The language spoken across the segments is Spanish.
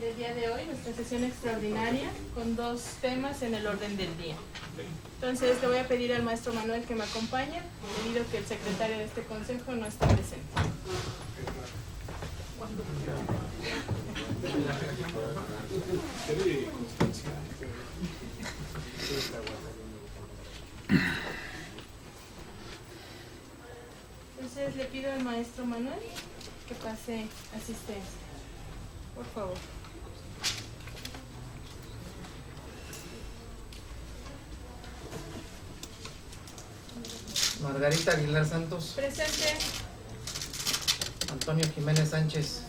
del día de hoy, nuestra sesión extraordinaria, con dos temas en el orden del día. Entonces, le voy a pedir al maestro Manuel que me acompañe, debido a que el secretario de este consejo no está presente. Entonces, le pido al maestro Manuel que pase asistencia. Por favor. Margarita Aguilar Santos. Presente. Antonio Jiménez Sánchez.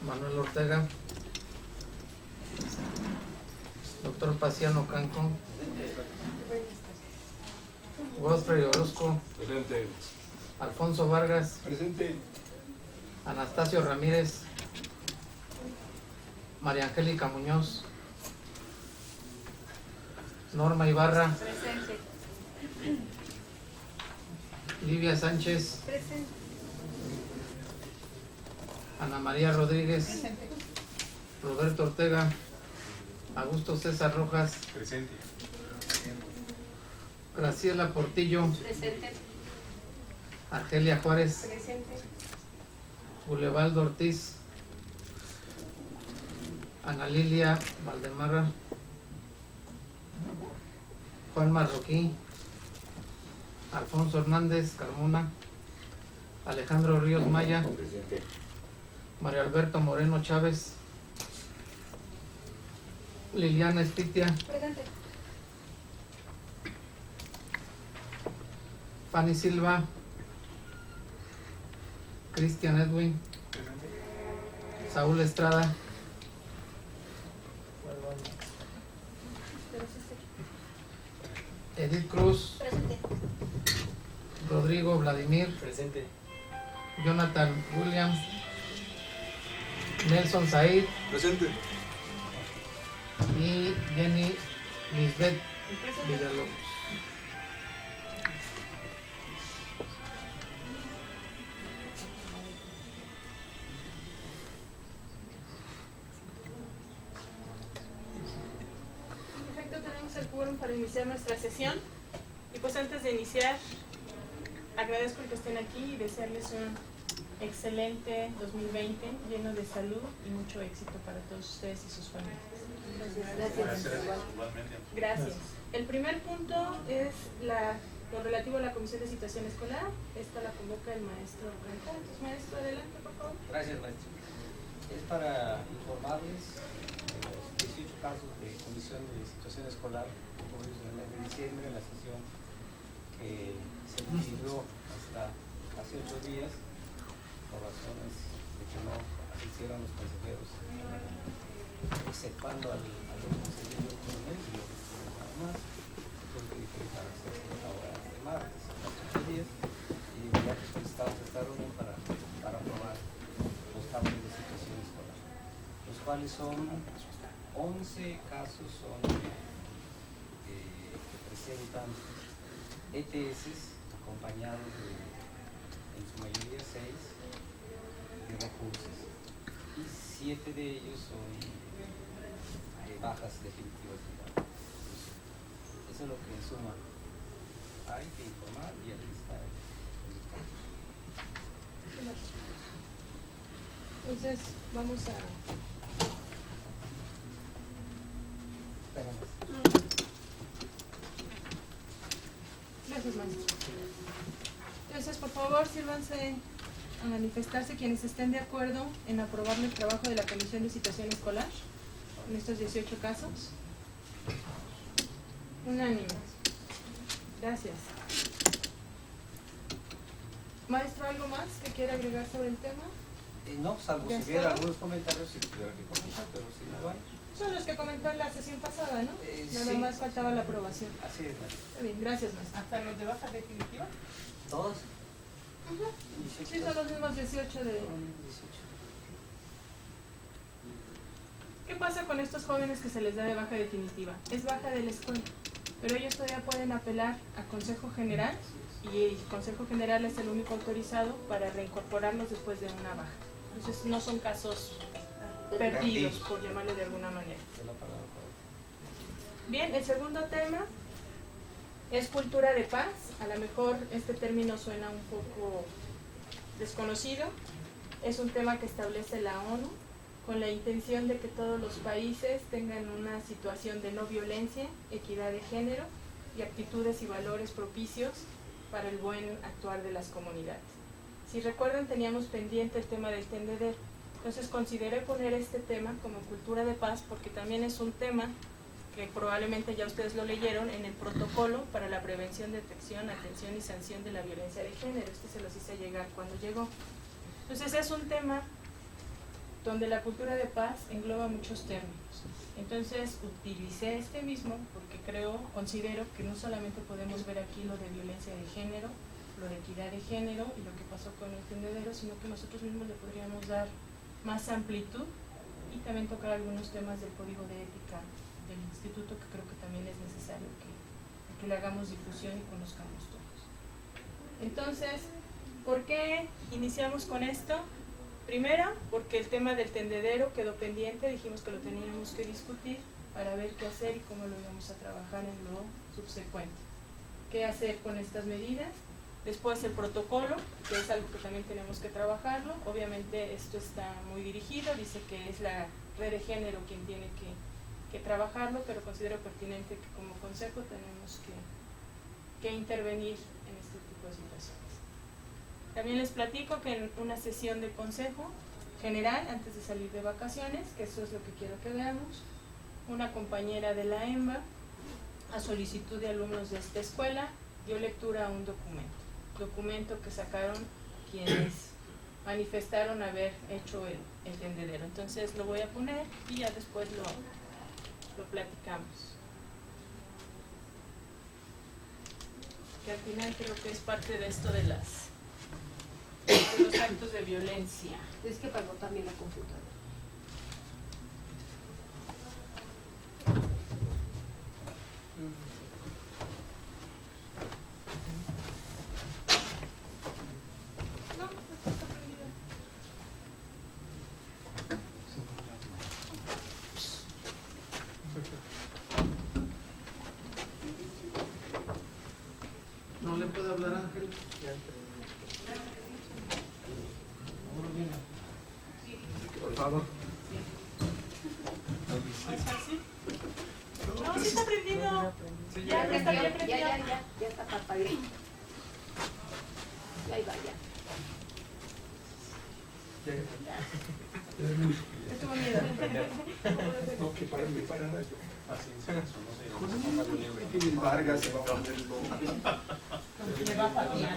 Manuel Ortega. Doctor Paciano Canco. Godfrey Orozco. Presente. Alfonso Vargas. Presente. Anastasio Ramírez. María Angélica Muñoz. Norma Ibarra. Presente. Livia Sánchez. Presente. Ana María Rodríguez. Presente. Roberto Ortega. Augusto César Rojas. Presente. Graciela Portillo. Presente. Argelia Juárez. Presente. Bulevaldo Ortiz. Ana Lilia Valdemarra. Juan Marroquí. Alfonso Hernández Carmona. Alejandro Ríos Maya. Presente. Mario Alberto Moreno Chávez. Liliana Espitia. Presente. Fanny Silva. Cristian Edwin. Saúl Estrada. Edith Cruz. Presente. Rodrigo Vladimir. Presente. Jonathan Williams. Nelson Said. Presente. Y Jenny Lisbeth Presente. Villalobos. Perfecto, tenemos el quórum para iniciar nuestra sesión. Y pues antes de iniciar, agradezco el que estén aquí y desearles un excelente 2020 lleno de salud y mucho éxito para todos ustedes y sus familias. Gracias. El primer punto es lo relativo a la Comisión de Situación Escolar. Esta la convoca el maestro Blanco. Maestro, adelante, por favor. Gracias, maestro. Es para informarles de los 18 casos de Comisión de Situación Escolar ocurridos en el mes de diciembre, en la sesión que se decidió hasta hace 8 días, por razones de que no asistieron los consejeros, exceptuando al consejero coronel, y nada más, tuve que diferir para la sexta hora de martes, hasta 8 días, y ya que solicitamos esta reunión para aprobar los cambios de situación escolar, los cuales son 11 casos que presentan ETS acompañados de, en su mayoría 6, de recursos, y 7 de ellos son bajas definitivas de datos. Eso es lo que en suma hay que informar, y aquí está el caso. Entonces, vamos a... Gracias, maestro. Entonces, por favor, sírvanse a manifestarse quienes estén de acuerdo en aprobar el trabajo de la Comisión de Situación Escolar en estos 18 casos. Unánime. Gracias. Maestro, ¿algo más que quiera agregar sobre el tema? No, salvo ¿Ya si hubiera está? algunos comentarios, si tuviera que comentar, pero si no hay. Son los que comentó en la sesión pasada, ¿no? Nada Sí. más faltaba la aprobación. Así es, maestro. Está bien, gracias, maestro. ¿Hasta los de baja definitiva? ¿Todos? Sí, son los mismos 18 de... ¿Qué pasa con estos jóvenes que se les da de baja definitiva? Es baja de la escuela, pero ellos todavía pueden apelar a Consejo General y el Consejo General es el único autorizado para reincorporarlos después de una baja. Entonces no son casos perdidos, por llamarle de alguna manera. Bien, el segundo tema es cultura de paz. A lo mejor este término suena un poco desconocido. Es un tema que establece la ONU con la intención de que todos los países tengan una situación de no violencia, equidad de género y actitudes y valores propicios para el buen actuar de las comunidades. Si recuerdan, teníamos pendiente el tema del tendedero. Entonces consideré poner este tema como cultura de paz porque también es un tema que probablemente ya ustedes lo leyeron en el protocolo para la prevención, detección, atención y sanción de la violencia de género. Este se los hice llegar cuando llegó. Entonces es un tema donde la cultura de paz engloba muchos términos. Entonces utilicé este mismo porque considero que no solamente podemos ver aquí lo de violencia de género, lo de equidad de género y lo que pasó con el tendedero, sino que nosotros mismos le podríamos dar más amplitud y también tocar algunos temas del código de ética del instituto que creo que también es necesario que le hagamos difusión y conozcamos todos. Entonces, ¿por qué iniciamos con esto? Primero, porque el tema del tendedero quedó pendiente, dijimos que lo teníamos que discutir para ver qué hacer y cómo lo íbamos a trabajar en lo subsecuente. ¿Qué hacer con estas medidas? Después el protocolo, que es algo que también tenemos que trabajarlo. Obviamente esto está muy dirigido, dice que es la red de género quien tiene que trabajarlo, pero considero pertinente que como consejo tenemos que intervenir en este tipo de situaciones. También les platico que en una sesión de consejo general, antes de salir de vacaciones, que eso es lo que quiero que veamos, una compañera de la EMBA, a solicitud de alumnos de esta escuela, dio lectura a un documento que sacaron quienes manifestaron haber hecho el tendedero. Entonces lo voy a poner y ya después lo platicamos. Que al final creo que es parte de esto de los actos de violencia. Es que pagó también la computadora. No, está prendida. ¿No le puede hablar Ángel? Por favor. ¿Es fácil? No, sí está prendido. Ya está bien prendido. Ya está parpadeando. Ya iba, ya. Estuvo miedo. No, que para mí, para nada. Paciencia, eso no se llama. Vargas se va a poner loco. Le va a patear.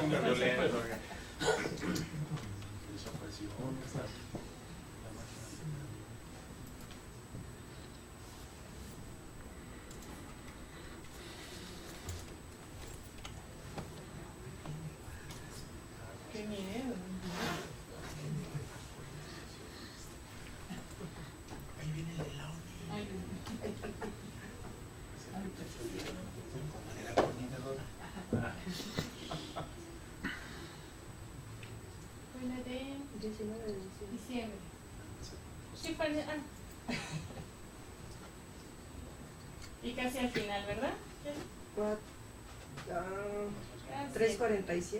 Qué miedo. Ahí viene el de la ONU. Ay, De la coordinadora. fue la de 19 de diciembre. diciembre. Sí, fue y casi al final, ¿verdad? Casi. 3:47, 4:47,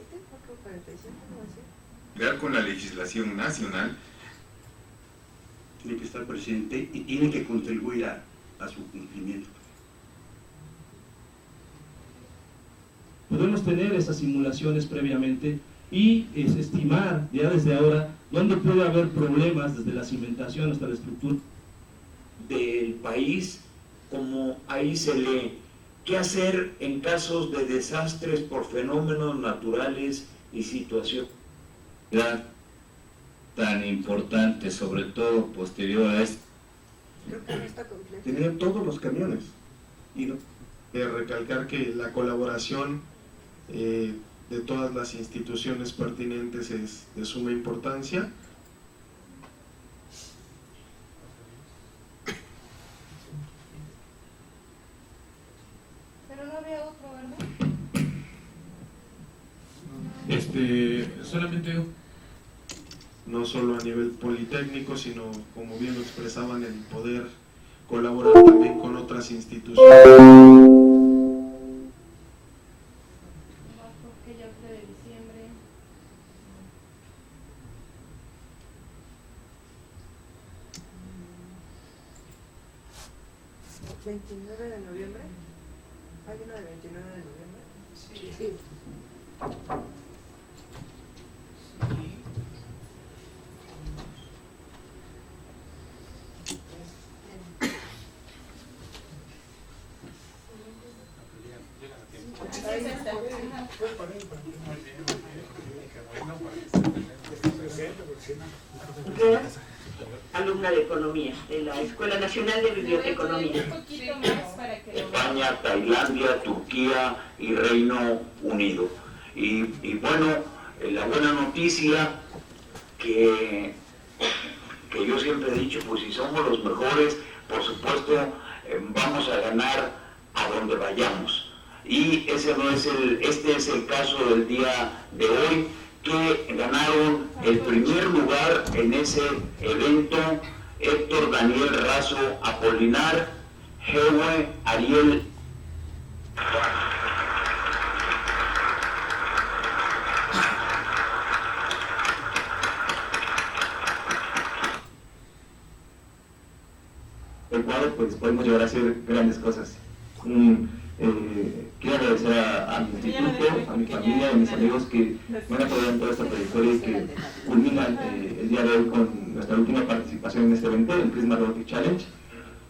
no sé. Ver con la legislación nacional, tiene que estar presente y tiene que contribuir a su cumplimiento. Podemos tener esas simulaciones previamente y estimar ya desde ahora dónde puede haber problemas desde la cimentación hasta la estructura del país, como ahí se lee, qué hacer en casos de desastres por fenómenos naturales y situaciones tan importante, sobre todo posterior a esto. Creo que no está completo. Tener todos los camiones. Y recalcar que la colaboración de todas las instituciones pertinentes es de suma importancia. Pero no había otro, ¿verdad? solamente No no solo a nivel politécnico, sino, como bien lo expresaban, el poder colaborar también con otras instituciones. de diciembre. ¿29 de noviembre? ¿Hay una de 29 de noviembre? Sí. Sí. Alumna de Economía, de la Escuela Nacional de Biblioteconomía. España, Tailandia, Turquía y Reino Unido. Y bueno, la buena noticia que yo siempre he dicho, pues si somos los mejores, por supuesto vamos a ganar a donde vayamos. Y este es el caso del día de hoy, que ganaron el primer lugar en ese evento Héctor Daniel Razo Apolinar, Hewe Ariel. El cual pues podemos llegar a hacer grandes cosas. Quiero agradecer a mi instituto, a mi familia, a mis amigos que me han apoyado en toda esta trayectoria y que culminan el día de hoy con nuestra última participación en este evento, el Prisma Robotic Challenge,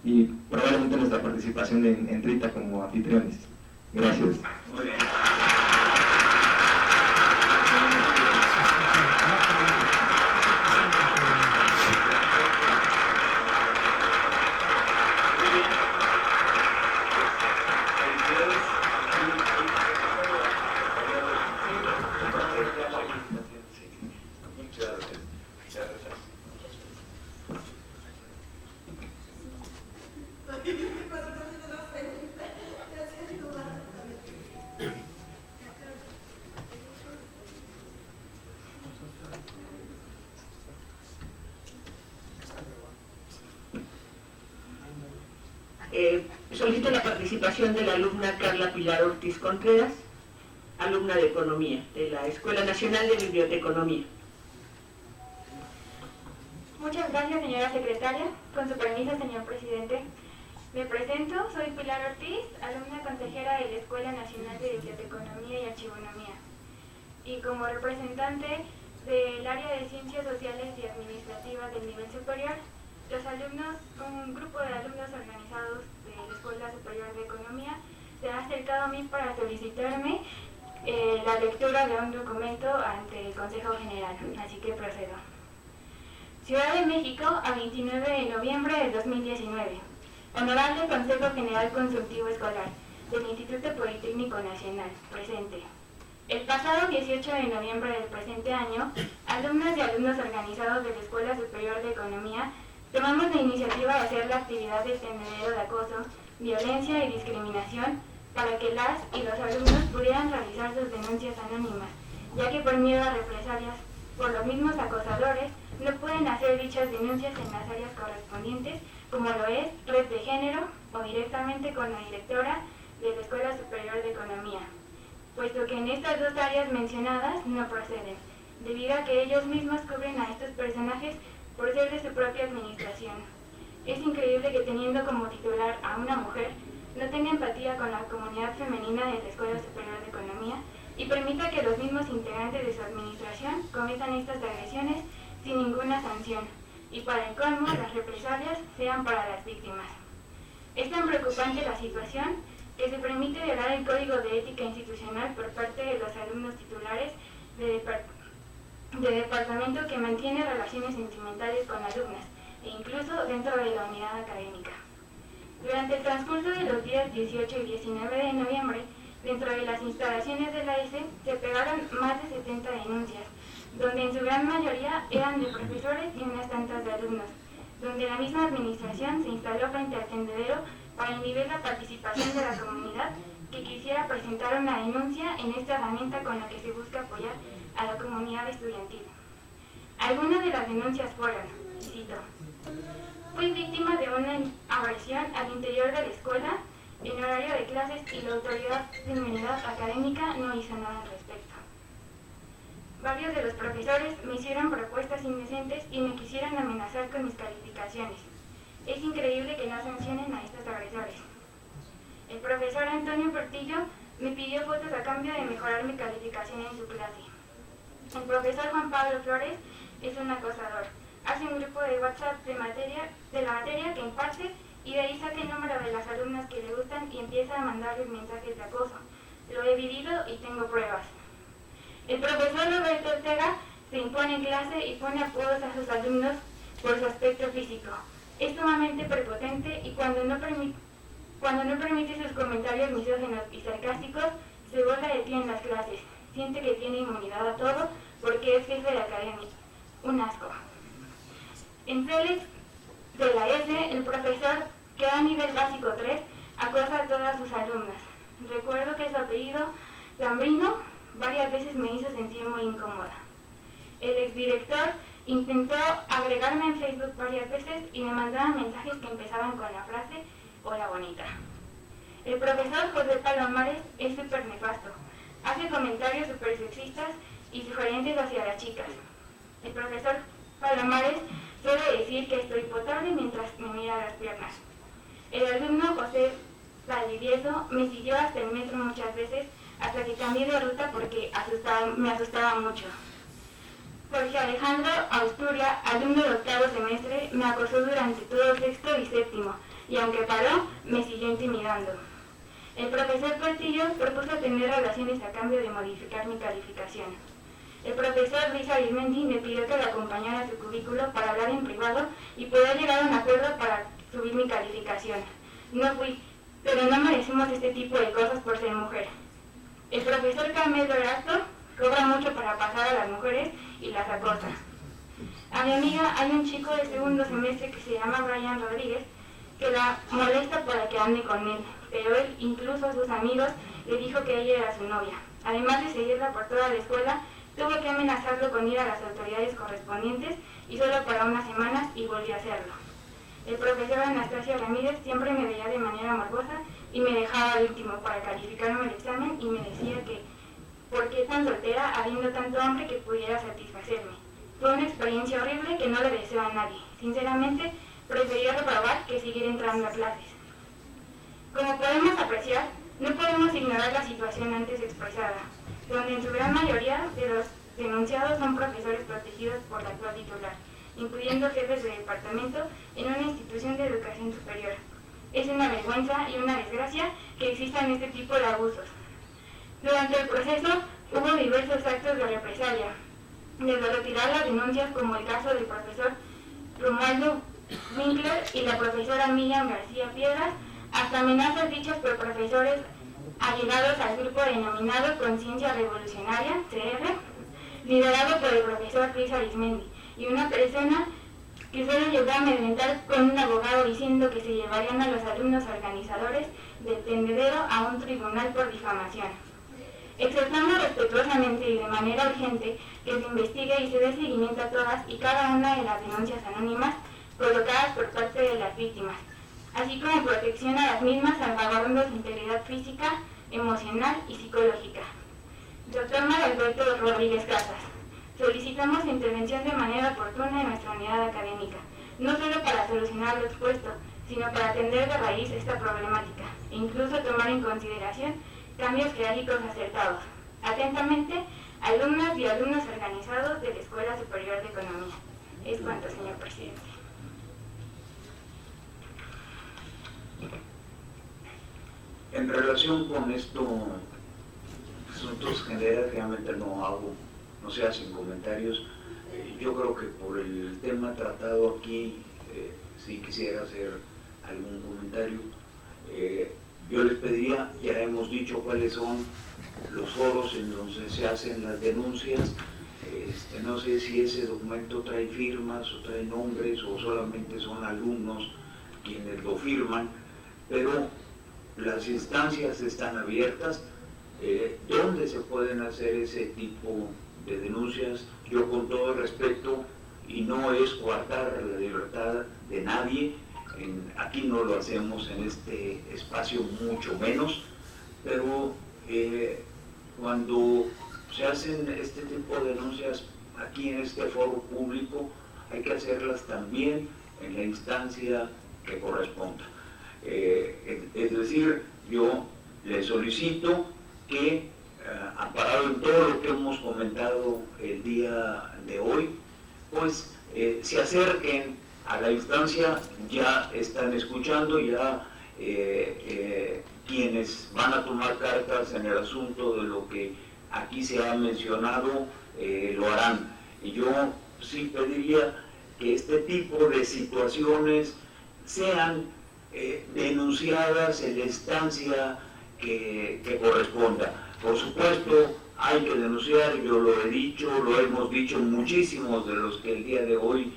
y probablemente nuestra participación en Trita como anfitriones. Gracias. Solicito la participación de la alumna Carla Pilar Ortiz Contreras, alumna de Economía, de la Escuela Nacional de Biblioteconomía. Muchas gracias, señora secretaria. Con su permiso, señor presidente. Me presento, soy Pilar Ortiz, alumna consejera de la Escuela Nacional de Biblioteconomía y Archivonomía. Y como representante del área de Ciencias Sociales y Administrativas del nivel superior, los alumnos, un grupo de alumnos organizados de la Escuela Superior de Economía, se ha acercado a mí para solicitarme la lectura de un documento ante el Consejo General, así que procedo. Ciudad de México, a 29 de noviembre de 2019. Honorable Consejo General Consultivo Escolar del Instituto Politécnico Nacional, presente. El pasado 18 de noviembre del presente año, alumnas y alumnos organizados de la Escuela Superior de Economía tomamos la iniciativa de hacer la actividad del tendedero de acoso, violencia y discriminación para que las y los alumnos pudieran realizar sus denuncias anónimas, ya que por miedo a represalias por los mismos acosadores no pueden hacer dichas denuncias en las áreas correspondientes, como lo es Red de Género o directamente con la directora de la Escuela Superior de Economía, puesto que en estas dos áreas mencionadas no proceden, debido a que ellos mismos cubren a estos personajes por ser de su propia administración. Es increíble que teniendo como titular a una mujer, no tenga empatía con la comunidad femenina de la Escuela Superior de Economía y permita que los mismos integrantes de su administración cometan estas agresiones sin ninguna sanción, y para el colmo las represalias sean para las víctimas. Es tan preocupante la situación que se permite violar el Código de Ética Institucional por parte de los alumnos titulares de departamento que mantiene relaciones sentimentales con alumnas, e incluso dentro de la unidad académica. Durante el transcurso de los días 18 y 19 de noviembre, dentro de las instalaciones de la ESE, se pegaron más de 70 denuncias, donde en su gran mayoría eran de profesores y unas tantas de alumnos, donde la misma administración se instaló frente al tendedero para inhibir la participación de la comunidad que quisiera presentar una denuncia en esta herramienta con la que se busca apoyar a la comunidad estudiantil. Algunas de las denuncias fueron, cito: fui víctima de una agresión al interior de la escuela en horario de clases y la autoridad de inmunidad académica no hizo nada al respecto. Varios de los profesores me hicieron propuestas indecentes y me quisieron amenazar con mis calificaciones. Es increíble que no sancionen a estos agresores. El profesor Antonio Portillo me pidió fotos a cambio de mejorar mi calificación en su clase. El profesor Juan Pablo Flores es un acosador. Hace un grupo de WhatsApp de la materia que imparte y de ahí saca el número de las alumnas que le gustan y empieza a mandarles mensajes de acoso. Lo he vivido y tengo pruebas. El profesor Roberto Ortega se impone en clase y pone apodos a sus alumnos por su aspecto físico. Es sumamente prepotente y cuando no permite sus comentarios misóginos y sarcásticos, se burla de ti en las clases. Siente que tiene inmunidad a todo porque es jefe de la academia. Un asco. En Félix de la S, el profesor, que da nivel básico 3, acosa a todas sus alumnas. Recuerdo que su apellido, Lambrino, varias veces me hizo sentir muy incómoda. El exdirector intentó agregarme en Facebook varias veces y me mandaba mensajes que empezaban con la frase "hola bonita". El profesor José Palomares es súper nefasto. Hace comentarios súper sexistas y sugerentes hacia las chicas. El profesor Palomares suele decir que estoy potable mientras me mira las piernas. El alumno José Valdivieso me siguió hasta el metro muchas veces hasta que cambié de ruta porque me asustaba mucho. Jorge Alejandro Austuria, alumno de 8º semestre, me acosó durante todo 6º y 7º y aunque paró, me siguió intimidando. El profesor Portillo propuso tener relaciones a cambio de modificar mi calificación. El profesor Luis Arismendi me pidió que le acompañara a su cubículo para hablar en privado y poder llegar a un acuerdo para subir mi calificación. No fui, pero no merecemos este tipo de cosas por ser mujer. El profesor Carmelo Erasto cobra mucho para pasar a las mujeres y las acosa. A mi amiga hay un chico de 2º semestre que se llama Brian Rodríguez que la molesta para que ande con él, pero él, incluso a sus amigos, le dijo que ella era su novia. Además de seguirla por toda la escuela, tuvo que amenazarlo con ir a las autoridades correspondientes y solo para unas semanas y volvió a hacerlo. El profesor Anastasio Ramírez siempre me veía de manera morbosa y me dejaba al último para calificarme el examen y me decía que ¿por qué tan soltera habiendo tanto hombre que pudiera satisfacerme? Fue una experiencia horrible que no le deseo a nadie. Sinceramente, prefería reprobar que seguir entrando a clases. Como podemos apreciar, no podemos ignorar la situación antes expresada, donde en su gran mayoría de los denunciados son profesores protegidos por la actual titular, incluyendo jefes de departamento en una institución de educación superior. Es una vergüenza y una desgracia que existan este tipo de abusos. Durante el proceso hubo diversos actos de represalia, desde retirar las denuncias como el caso del profesor Romualdo Winkler y la profesora Miriam García Piedras, hasta amenazas dichas por profesores allegados al grupo denominado Conciencia Revolucionaria, CR, liderado por el profesor Luis Arismendi, y una persona que solo llegó a amedrentar con un abogado diciendo que se llevarían a los alumnos organizadores del tendedero a un tribunal por difamación. Exhortamos respetuosamente y de manera urgente que se investigue y se dé seguimiento a todas y cada una de las denuncias anónimas colocadas por parte de las víctimas, así como protección a las mismas salvaguardando su integridad física, emocional y psicológica. Doctor Maralberto Rodríguez Casas, solicitamos su intervención de manera oportuna en nuestra unidad académica, no solo para solucionar lo expuesto, sino para atender de raíz esta problemática e incluso tomar en consideración cambios jerárquicos acertados. Atentamente, alumnas y alumnos organizados de la Escuela Superior de Economía. Es cuanto, señor presidente. En relación con estos asuntos generales, realmente no se hacen comentarios. Yo creo que por el tema tratado aquí, sí quisiera hacer algún comentario. Yo les pediría, ya hemos dicho cuáles son los foros en donde se hacen las denuncias. No sé si ese documento trae firmas o trae nombres o solamente son alumnos quienes lo firman, pero las instancias están abiertas. ¿Dónde se pueden hacer ese tipo de denuncias? Yo, con todo respeto, y no es coartar la libertad de nadie. Aquí no lo hacemos en este espacio, mucho menos, pero cuando se hacen este tipo de denuncias aquí en este foro público, hay que hacerlas también en la instancia que corresponda. Es decir, yo le solicito que, amparado en todo lo que hemos comentado el día de hoy, pues se acerquen a la instancia. Ya están escuchando, ya quienes van a tomar cartas en el asunto de lo que aquí se ha mencionado, lo harán. Y yo sí pediría que este tipo de situaciones sean denunciadas en la instancia que corresponda. Por supuesto, hay que denunciar, yo lo he dicho, lo hemos dicho muchísimos de los que el día de hoy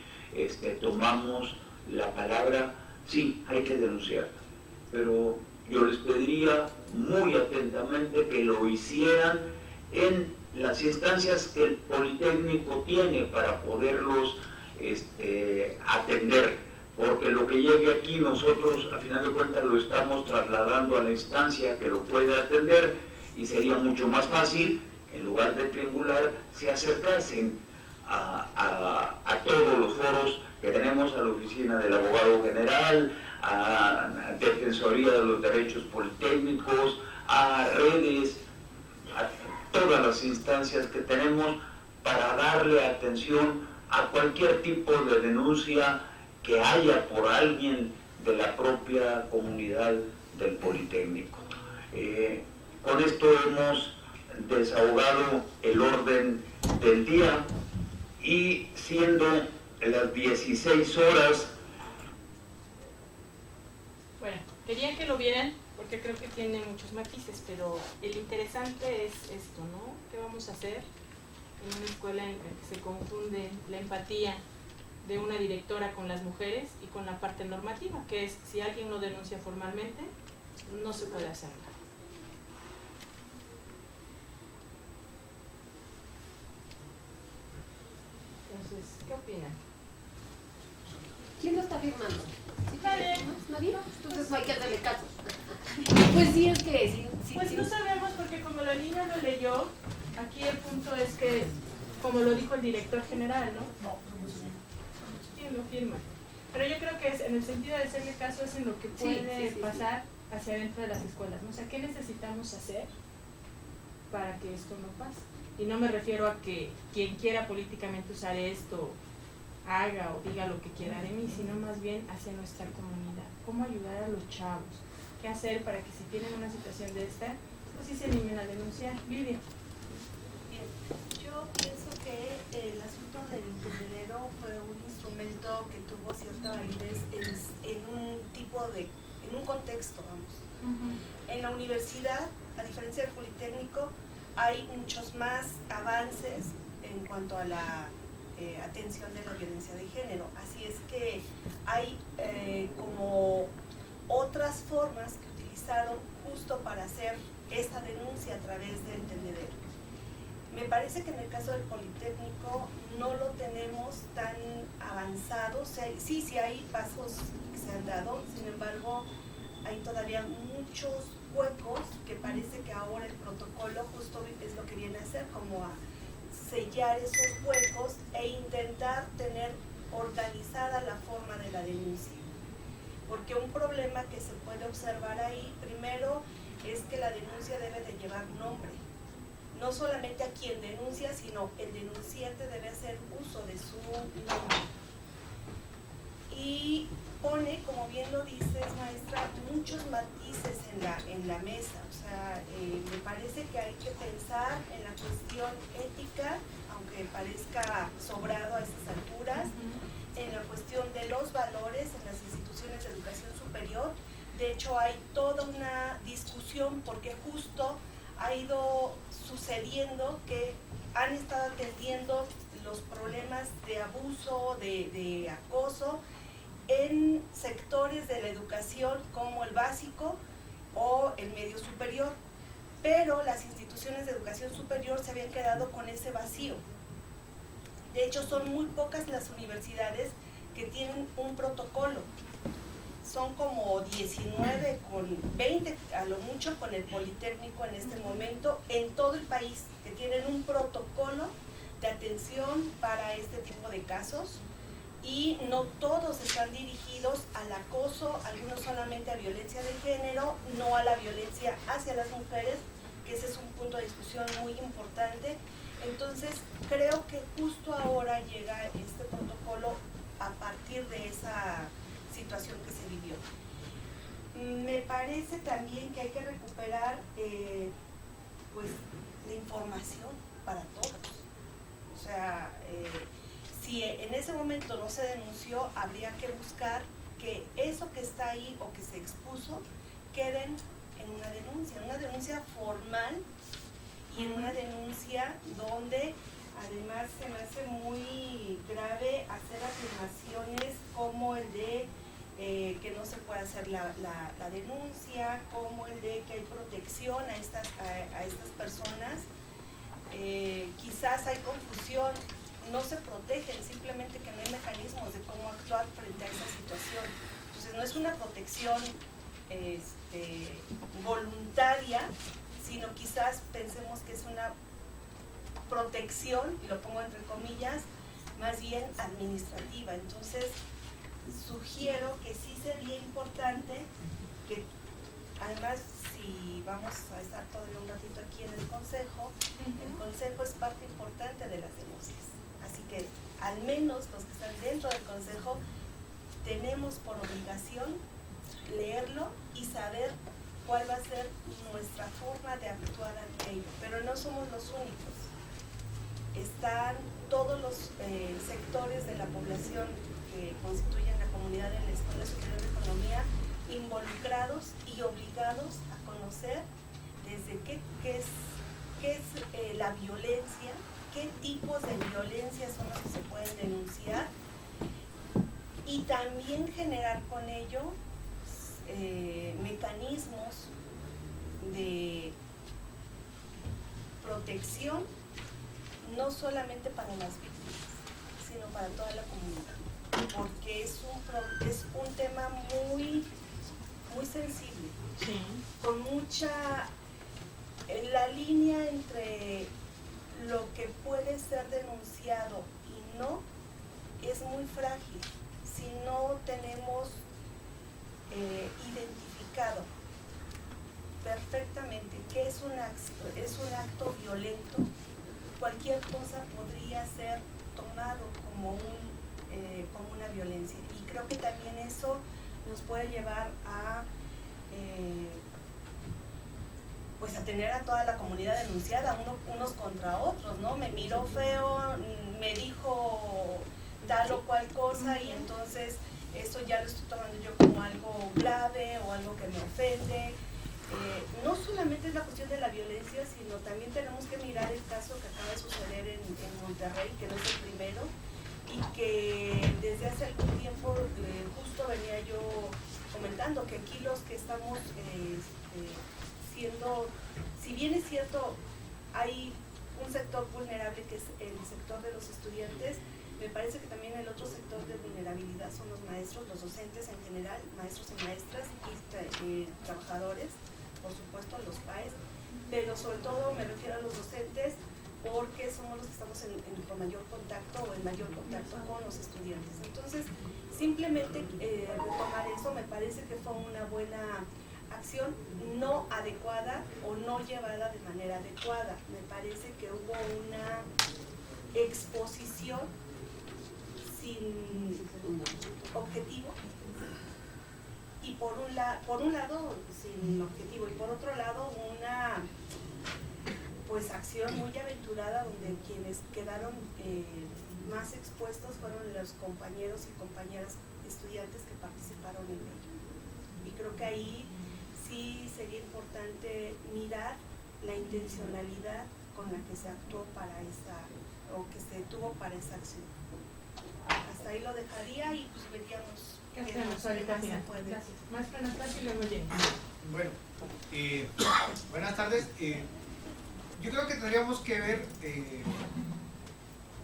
tomamos la palabra. Sí, hay que denunciar, pero yo les pediría muy atentamente que lo hicieran en las instancias que el Politécnico tiene para poderlos atender, porque lo que llegue aquí nosotros a final de cuentas lo estamos trasladando a la instancia que lo puede atender, y sería mucho más fácil, en lugar de triangular, se acercasen a todos los foros que tenemos, a la oficina del abogado general, a la Defensoría de los Derechos Politécnicos, a redes, a todas las instancias que tenemos, para darle atención a cualquier tipo de denuncia que haya por alguien de la propia comunidad del Politécnico. Con esto hemos desahogado el orden del día, y siendo las 16 horas... Bueno, quería que lo vieran porque creo que tiene muchos matices, pero el interesante es esto, ¿no? ¿Qué vamos a hacer en una escuela en la que se confunde la empatía de una directora con las mujeres y con la parte normativa, que es, si alguien no denuncia formalmente, no se puede hacer nada? Entonces, ¿qué opinan? ¿Quién lo está firmando? ¿Sí? Nadie. ¿Nadie? Entonces no hay que hacerle caso. Pues sí, es que... Sí, pues no sabemos, porque como la niña lo leyó, aquí el punto es que, como lo dijo el director general, ¿no? ¿Quién lo firma? Pero yo creo que es, en el sentido de hacerle caso, es en lo que puede pasar hacia adentro de las escuelas, ¿no? O sea, ¿qué necesitamos hacer para que esto no pase? Y no me refiero a que quien quiera políticamente usar esto haga o diga lo que quiera de mí, sino más bien hacia nuestra comunidad. ¿Cómo ayudar a los chavos? ¿Qué hacer para que si tienen una situación de esta, pues sí se animen a denunciar? Lidia. Bien, yo pienso que el asunto del tendedero fue un instrumento que tuvo cierta validez en un tipo de, en un contexto, vamos. En la universidad, a diferencia del Politécnico, hay muchos más avances en cuanto a la atención de la violencia de género. Así es que hay como otras formas que utilizaron justo para hacer esta denuncia a través del tendedero. Me parece que en el caso del Politécnico no lo tenemos tan avanzado. O sea, sí hay pasos que se han dado, sin embargo hay todavía muchos huecos que parece que ahora el protocolo justo es lo que viene a hacer, como a sellar esos huecos e intentar tener organizada la forma de la denuncia. Porque un problema que se puede observar ahí, primero, es que la denuncia debe de llevar nombre. No solamente a quien denuncia, sino el denunciante debe hacer uso de su nombre. Y pone, como bien lo dices, maestra, muchos matices en la mesa. O sea, me parece que hay que pensar en la cuestión ética, aunque parezca sobrado a estas alturas, en la cuestión de los valores en las instituciones de educación superior. De hecho, hay toda una discusión porque justo ha ido sucediendo que han estado atendiendo los problemas de abuso, de acoso, en sectores de la educación como el básico o el medio superior, pero las instituciones de educación superior se habían quedado con ese vacío. De hecho, son muy pocas las universidades que tienen un protocolo. Son como 19, con 20 a lo mucho con el Politécnico en este momento, en todo el país, que tienen un protocolo de atención para este tipo de casos, y no todos están dirigidos al acoso, algunos solamente a violencia de género, no a la violencia hacia las mujeres, que ese es un punto de discusión muy importante. Entonces, creo que justo ahora llega este protocolo a partir de esa situación que se vivió. Me parece también que hay que recuperar pues la información para todos. O sea, si en ese momento no se denunció, habría que buscar que eso que está ahí o que se expuso queden en una denuncia formal, y en una denuncia donde además se me hace muy grave hacer afirmaciones como el de que no se puede hacer la denuncia, como el de que hay protección a estas personas. Quizás hay confusión, no se protegen, simplemente que no hay mecanismos de cómo actuar frente a esa situación. Entonces no es una protección voluntaria, sino quizás pensemos que es una protección, y lo pongo entre comillas, más bien administrativa. Entonces sugiero que sí sería importante que, además, si vamos a estar todavía un ratito aquí en el Consejo es parte importante de las denuncias. Así que al menos los que están dentro del Consejo tenemos por obligación leerlo y saber cuál va a ser nuestra forma de actuar ante ello. Pero no somos los únicos. Están todos los sectores de la población que constituyen la comunidad de la Escuela Superior de Economía involucrados y obligados a conocer desde qué es la violencia, qué tipos de violencia son los que se pueden denunciar, y también generar con ello mecanismos de protección, no solamente para las víctimas, sino para toda la comunidad, porque es un tema muy, muy sensible, sí, con mucha, la línea entre lo que puede ser denunciado y no es muy frágil si no tenemos identificado perfectamente que es un acto violento. Cualquier cosa podría ser tomado como una violencia, y creo que también eso nos puede llevar a pues a tener a toda la comunidad denunciada, unos contra otros, ¿no? Me miró feo, me dijo tal o cual cosa, y entonces eso ya lo estoy tomando yo como algo grave o algo que me ofende. No solamente es la cuestión de la violencia, sino también tenemos que mirar el caso que acaba de suceder en Monterrey, que no es el primero, y que desde hace algún tiempo justo venía yo comentando que aquí los que estamos siendo, si bien es cierto, hay un sector vulnerable que es el sector de los estudiantes, me parece que también el otro sector de vulnerabilidad son los maestros, los docentes en general, maestros y maestras y trabajadores, por supuesto los PAES, pero sobre todo me refiero a los docentes porque somos los que estamos con mayor contacto o en mayor contacto con los estudiantes. Entonces, simplemente retomar eso me parece que fue una buena acción, no adecuada o no llevada de manera adecuada. Me parece que hubo una exposición sin objetivo, y por un lado sin objetivo, y por otro lado una pues acción muy aventurada, donde quienes quedaron más expuestos fueron los compañeros y compañeras estudiantes que participaron en ello. Y creo que ahí sí sería importante mirar la intencionalidad con la que se actuó para que se tuvo para esa acción. Hasta ahí lo dejaría, y pues veríamos qué hacemos ahorita. Gracias. Maestra Anastasia y luego Jenny. Bueno, buenas tardes. Yo creo que tendríamos que ver que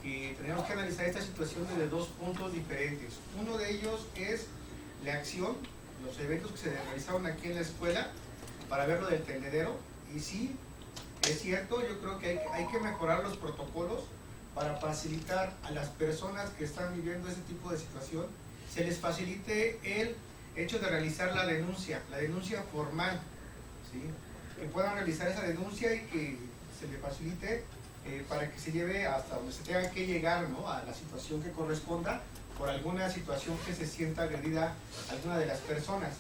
que tenemos que analizar esta situación desde dos puntos diferentes. Uno de ellos es la acción, los eventos que se realizaron aquí en la escuela para ver lo del tendedero, y sí, es cierto, yo creo que hay que mejorar los protocolos para facilitar a las personas que están viviendo ese tipo de situación, se les facilite el hecho de realizar la denuncia formal, ¿sí? Que puedan realizar esa denuncia y que se le facilite para que se lleve hasta donde se tenga que llegar, ¿no? A la situación que corresponda por alguna situación que se sienta agredida alguna de las personas.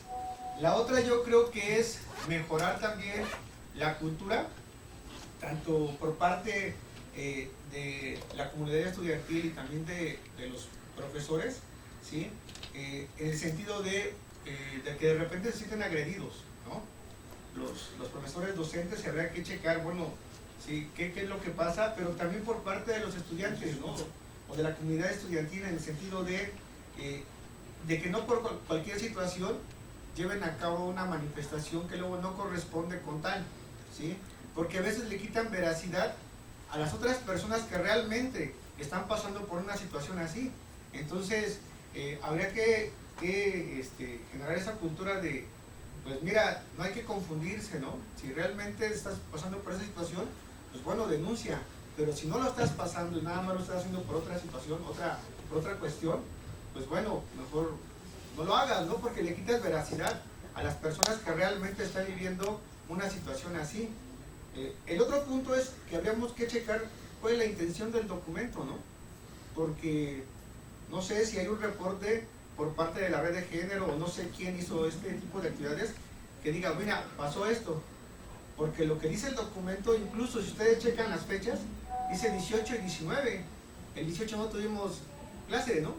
La otra yo creo que es mejorar también la cultura, tanto por parte de la comunidad estudiantil y también de los profesores, ¿sí? En el sentido de que de repente se sienten agredidos, ¿no? Los profesores docentes se habría que checar, bueno, ¿sí? ¿Qué es lo que pasa? Pero también por parte de los estudiantes, ¿no? O de la comunidad estudiantil, en el sentido de que no por cualquier situación lleven a cabo una manifestación que luego no corresponde con tal, ¿sí? Porque a veces le quitan veracidad a las otras personas que realmente están pasando por una situación así. Entonces, habría que generar esa cultura de, pues mira, no hay que confundirse, ¿no? Si realmente estás pasando por esa situación, pues bueno, denuncia. Pero si no lo estás pasando y nada más lo estás haciendo por otra situación, por otra cuestión, pues bueno, mejor no lo hagas, ¿no? Porque le quitas veracidad a las personas que realmente están viviendo una situación así. El otro punto es que habríamos que checar cuál es la intención del documento, ¿no? Porque no sé si hay un reporte por parte de la red de género o no sé quién hizo este tipo de actividades que diga, mira, pasó esto. Porque lo que dice el documento, incluso si ustedes checan las fechas, dice 18 y 19. El 18 no tuvimos clase, ¿no?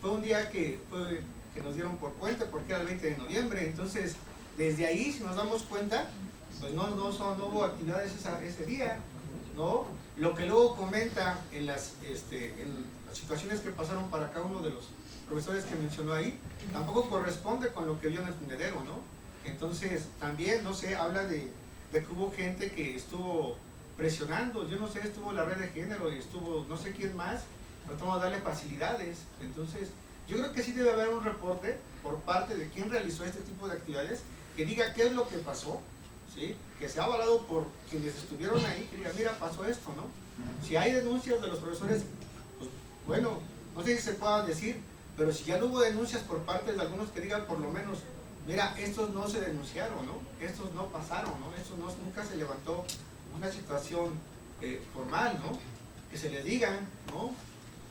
Fue un día que nos dieron por cuenta porque era el 20 de noviembre. Entonces, desde ahí, si nos damos cuenta, pues no hubo actividades ese día, ¿no? Lo que luego comenta en las situaciones que pasaron para cada uno de los profesores que mencionó ahí, tampoco corresponde con lo que vio en el tendedero, ¿no? Entonces, también, no sé, habla de que hubo gente que estuvo presionando, yo no sé, estuvo la red de género y estuvo no sé quién más, tratamos de darle facilidades. Entonces, yo creo que sí debe haber un reporte por parte de quien realizó este tipo de actividades, que diga qué es lo que pasó, ¿sí? Que sea avalado por quienes estuvieron ahí, que diga, mira, pasó esto, ¿no? Si hay denuncias de los profesores, pues bueno, no sé si se pueda decir, pero si ya no hubo denuncias por parte de algunos, que digan por lo menos, mira, estos no se denunciaron, ¿no? Estos no pasaron, ¿no? Estos nunca se levantó una situación formal, ¿no? Que se les digan, ¿no?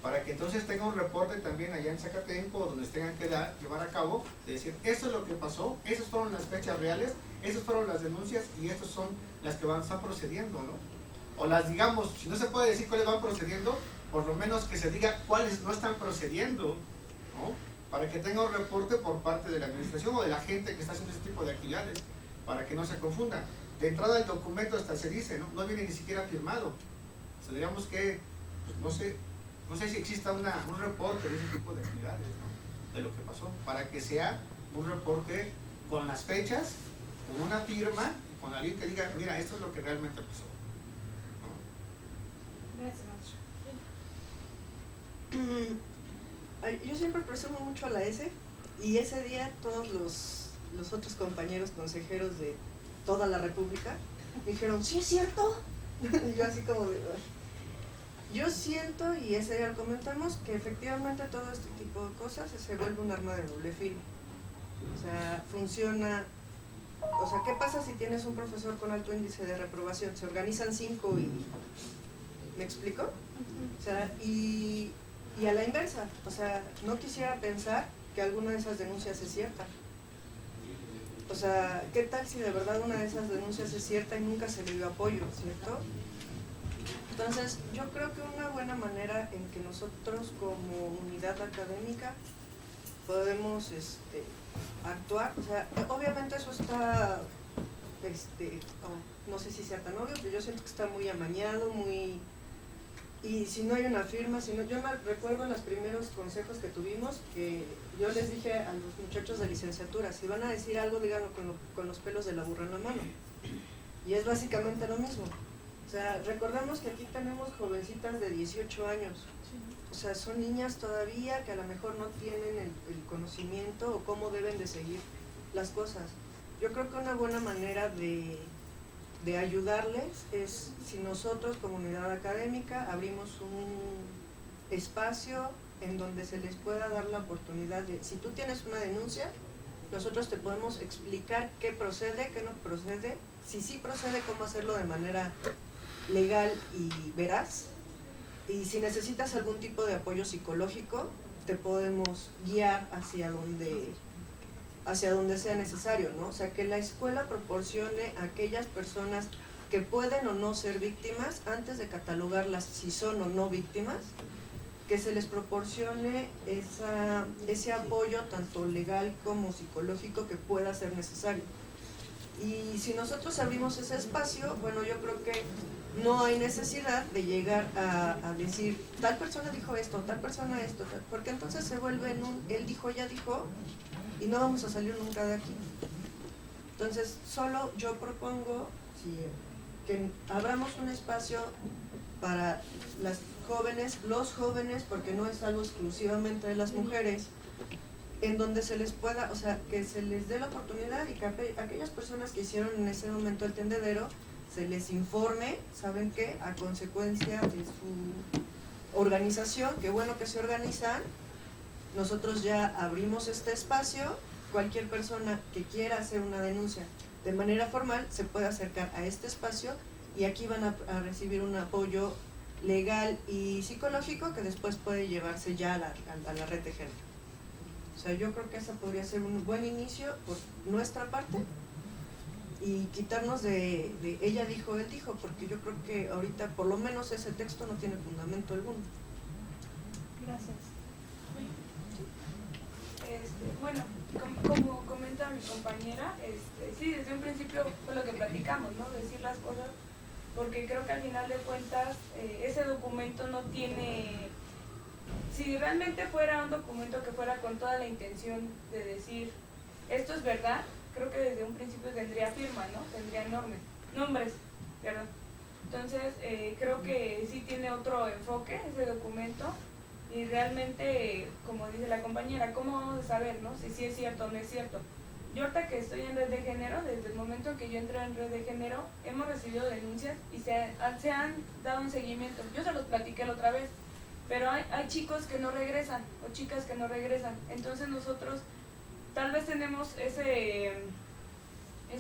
Para que entonces tenga un reporte también allá en Zacatenco, donde tengan que llevar a cabo, de decir, esto es lo que pasó, esas fueron las fechas reales, esas fueron las denuncias y estas son las que están procediendo, ¿no? O las, digamos, si no se puede decir cuáles van procediendo, por lo menos que se diga cuáles no están procediendo, ¿no? Para que tenga un reporte por parte de la administración o de la gente que está haciendo este tipo de actividades, para que no se confundan. De entrada del documento hasta se dice, ¿no? No viene ni siquiera firmado. O sea, digamos que, pues no sé si exista un reporte de ese tipo de actividades, ¿no? De lo que pasó, para que sea un reporte con las fechas, con una firma, con alguien que diga, mira, esto es lo que realmente pasó, ¿no? Gracias, Yo siempre presumo mucho a la S, y ese día todos los otros compañeros consejeros de toda la República me dijeron, ¿sí es cierto? Y yo así como de... Yo siento, y ese día lo comentamos, que efectivamente todo este tipo de cosas se vuelve un arma de doble filo. O sea, funciona... O sea, ¿qué pasa si tienes un profesor con alto índice de reprobación? Se organizan 5 y... ¿Me explico? O sea, y a la inversa, o sea, no quisiera pensar que alguna de esas denuncias es cierta. O sea, ¿qué tal si de verdad una de esas denuncias es cierta y nunca se le dio apoyo, ¿cierto? Entonces, yo creo que una buena manera en que nosotros como unidad académica podemos actuar, o sea, obviamente eso está, no sé si sea tan obvio, pero yo siento que está muy amañado, muy... Y si no hay una firma, yo me recuerdo en los primeros consejos que tuvimos, que yo les dije a los muchachos de licenciatura, si van a decir algo, díganlo con los pelos de la burra en la mano. Y es básicamente lo mismo. O sea, recordemos que aquí tenemos jovencitas de 18 años. O sea, son niñas todavía que a lo mejor no tienen el conocimiento o cómo deben de seguir las cosas. Yo creo que una buena manera de ayudarles es si nosotros, comunidad académica, abrimos un espacio en donde se les pueda dar la oportunidad de, si tú tienes una denuncia, nosotros te podemos explicar qué procede, qué no procede, si sí procede, cómo hacerlo de manera legal y veraz, y si necesitas algún tipo de apoyo psicológico, te podemos guiar hacia donde sea necesario, ¿no? O sea, que la escuela proporcione a aquellas personas que pueden o no ser víctimas, antes de catalogarlas si son o no víctimas, que se les proporcione ese apoyo tanto legal como psicológico que pueda ser necesario. Y si nosotros abrimos ese espacio, bueno, yo creo que no hay necesidad de llegar a decir, tal persona dijo esto, tal persona esto, porque entonces se vuelve en un, él dijo, ella dijo, y no vamos a salir nunca de aquí. Entonces, solo yo propongo que abramos un espacio para las jóvenes, los jóvenes, porque no es algo exclusivamente de las mujeres, en donde se les pueda, o sea, que se les dé la oportunidad y que aquellas personas que hicieron en ese momento el tendedero, se les informe, ¿saben qué? A consecuencia de su organización, qué bueno que se organizan, nosotros ya abrimos este espacio, cualquier persona que quiera hacer una denuncia de manera formal se puede acercar a este espacio y aquí van a recibir un apoyo legal y psicológico que después puede llevarse ya a la red de género. O sea, yo creo que ese podría ser un buen inicio por nuestra parte y quitarnos de ella dijo, él dijo, porque yo creo que ahorita por lo menos ese texto no tiene fundamento alguno. Gracias. Bueno, como comenta mi compañera, sí, desde un principio fue lo que platicamos, ¿no? Decir las cosas, porque creo que al final de cuentas ese documento no tiene, si realmente fuera un documento que fuera con toda la intención de decir esto es verdad, creo que desde un principio tendría firma, ¿no? Tendría nombres, perdón. Entonces creo que sí tiene otro enfoque ese documento. Y realmente, como dice la compañera, ¿cómo vamos a saber, no? Si sí es cierto o no es cierto? Yo ahorita que estoy en Red de Género, desde el momento en que yo entré en Red de Género, hemos recibido denuncias y se han dado un seguimiento. Yo se los platiqué la otra vez, pero hay chicos que no regresan o chicas que no regresan. Entonces nosotros tal vez tenemos ese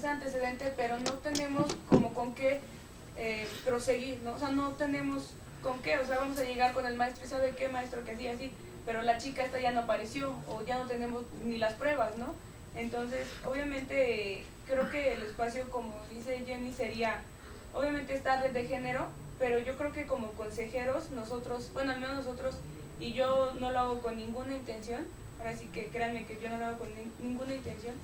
antecedente, pero no tenemos como con qué proseguir, ¿no? O sea, no tenemos con qué, o sea, vamos a llegar con el maestro y sabe qué maestro que hacía así, pero la chica esta ya no apareció o ya no tenemos ni las pruebas, ¿no? Entonces, obviamente, creo que el espacio, como dice Jenny, sería, obviamente esta red de género, pero yo creo que como consejeros, nosotros, bueno, al menos nosotros, y yo no lo hago con ninguna intención, ahora sí que créanme que yo no lo hago con ninguna intención,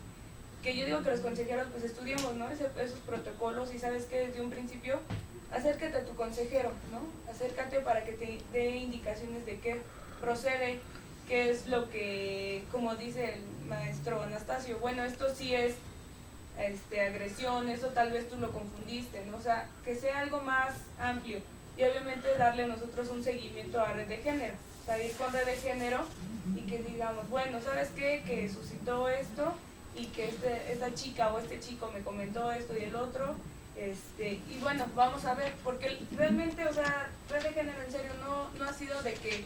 que yo digo que los consejeros pues estudiemos, ¿no? Esos protocolos y sabes que desde un principio acércate a tu consejero, ¿no? Acércate para que te dé indicaciones de qué procede, qué es lo que, como dice el maestro Anastasio, bueno, esto sí es agresión, eso tal vez tú lo confundiste, ¿no? O sea, que sea algo más amplio y obviamente darle nosotros un seguimiento a Red de Género, salir con Red de Género y que digamos, bueno, ¿sabes qué? Que suscitó esto y que esta chica o este chico me comentó esto y el otro. Y bueno, vamos a ver, porque realmente, o sea, Red de Género en serio no ha sido de que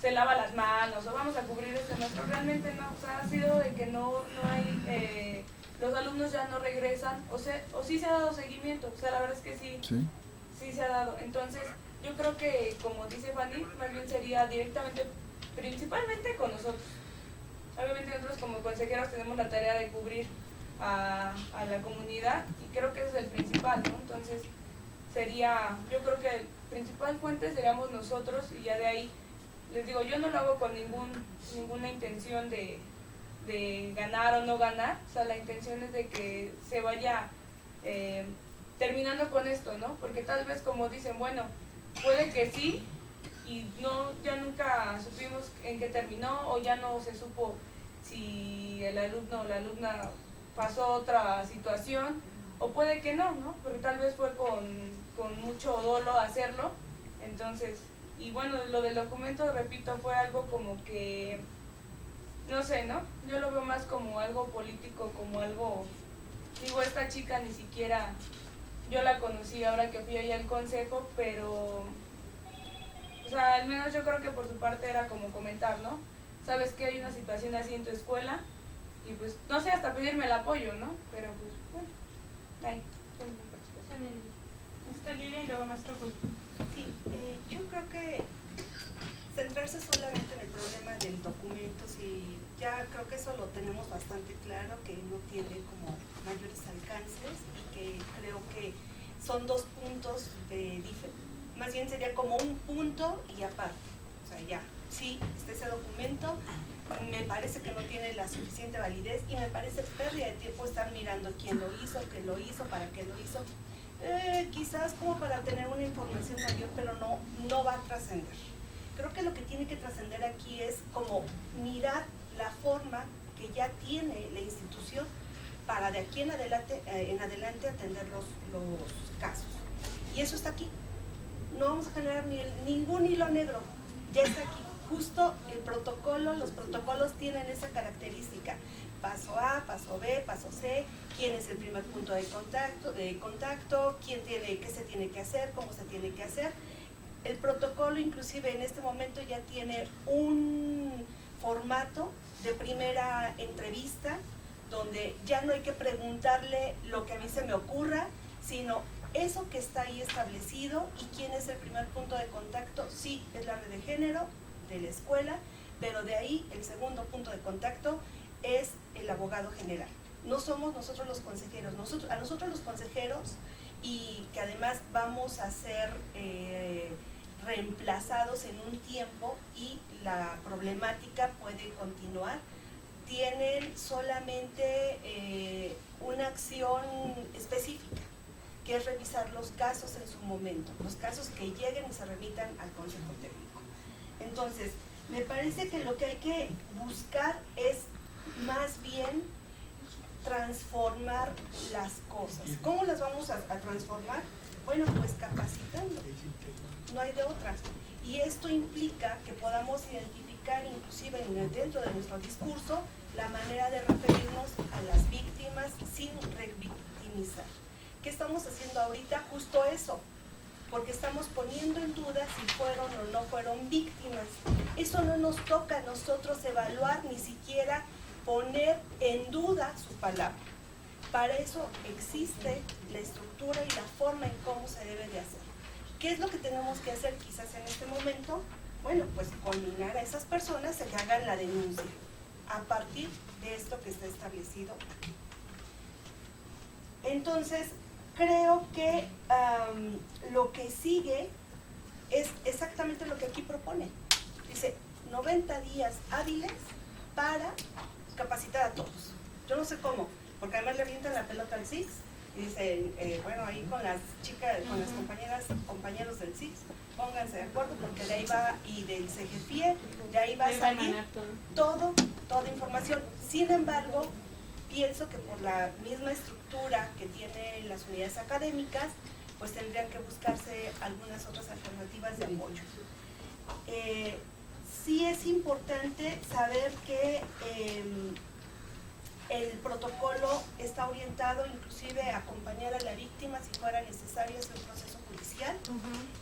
se lava las manos o vamos a cubrir nuestro, realmente no, o sea, ha sido de que no hay, los alumnos ya no regresan, o sí se ha dado seguimiento, o sea, la verdad es que sí se ha dado. Entonces, yo creo que, como dice Fanny, más bien sería directamente, principalmente con nosotros. Obviamente nosotros como consejeros tenemos la tarea de cubrir a la comunidad y creo que ese es el principal, ¿no? Entonces sería, yo creo que el principal fuente seríamos nosotros y ya de ahí, les digo, yo no lo hago con ninguna intención de ganar o no ganar, o sea, la intención es de que se vaya terminando con esto, ¿no? Porque tal vez como dicen, bueno, puede que sí y ya nunca supimos en qué terminó o ya no se supo si el alumno o la alumna pasó otra situación, o puede que no, ¿no? Porque tal vez fue con con mucho dolo hacerlo. Entonces, y bueno, lo del documento, repito, fue algo como que, no sé, ¿no? Yo lo veo más como algo político, como algo, digo, esta chica ni siquiera, yo la conocí ahora que fui allá al consejo, pero, o sea, al menos yo creo que por su parte era como comentar, ¿no? Sabes que hay una situación así en tu escuela, y pues, no sé, hasta pedirme el apoyo, ¿no? Pero pues, bueno, ahí. Está Lilia y luego maestro Julio. Sí, yo creo que centrarse solamente en el problema del documento, sí, ya creo que eso lo tenemos bastante claro, que no tiene como mayores alcances y que creo que son dos puntos más bien sería como un punto y aparte, o sea, ya, sí, está ese documento, me parece que no tiene la suficiente validez y me parece pérdida de tiempo estar mirando quién lo hizo, qué lo hizo, para qué lo hizo, quizás como para tener una información mayor, pero no va a trascender. Creo que lo que tiene que trascender aquí es como mirar la forma que ya tiene la institución para de aquí en adelante atender los casos. Y eso está aquí. No vamos a generar ningún hilo negro, ya está aquí. Justo el protocolo, los protocolos tienen esa característica. Paso A, paso B, paso C, quién es el primer punto de contacto, qué se tiene que hacer, cómo se tiene que hacer. El protocolo inclusive en este momento ya tiene un formato de primera entrevista donde ya no hay que preguntarle lo que a mí se me ocurra, sino eso que está ahí establecido y quién es el primer punto de contacto. Sí, es la red de género de la escuela, pero de ahí el segundo punto de contacto es el abogado general. No somos nosotros los consejeros, a nosotros los consejeros, y que además vamos a ser reemplazados en un tiempo y la problemática puede continuar, tienen solamente una acción específica, que es revisar los casos en su momento, los casos que lleguen y se remitan al Consejo Técnico. Entonces, me parece que lo que hay que buscar es más bien transformar las cosas. ¿Cómo las vamos a transformar? Bueno, pues capacitando, no hay de otra. Y esto implica que podamos identificar inclusive dentro de nuestro discurso la manera de referirnos a las víctimas sin revictimizar. ¿Qué estamos haciendo ahorita? Justo eso, porque estamos poniendo en duda si fueron o no fueron víctimas. Eso no nos toca a nosotros evaluar, ni siquiera poner en duda su palabra. Para eso existe la estructura y la forma en cómo se debe de hacer. ¿Qué es lo que tenemos que hacer quizás en este momento? Bueno, pues combinar a esas personas a que hagan la denuncia a partir de esto que está establecido aquí. Entonces, creo que lo que sigue es exactamente lo que aquí propone. Dice 90 días hábiles para capacitar a todos. Yo no sé cómo, porque además le avientan la pelota al CICS y dicen, bueno, ahí con las chicas, con las compañeros del CICS, pónganse de acuerdo porque de ahí va, y del CGFIE, de ahí va a salir toda información. Sin embargo, pienso que por la misma estructura que tienen las unidades académicas, pues tendrían que buscarse algunas otras alternativas de apoyo. Sí es importante saber que el protocolo está orientado inclusive a acompañar a la víctima si fuera necesario hacer un proceso judicial.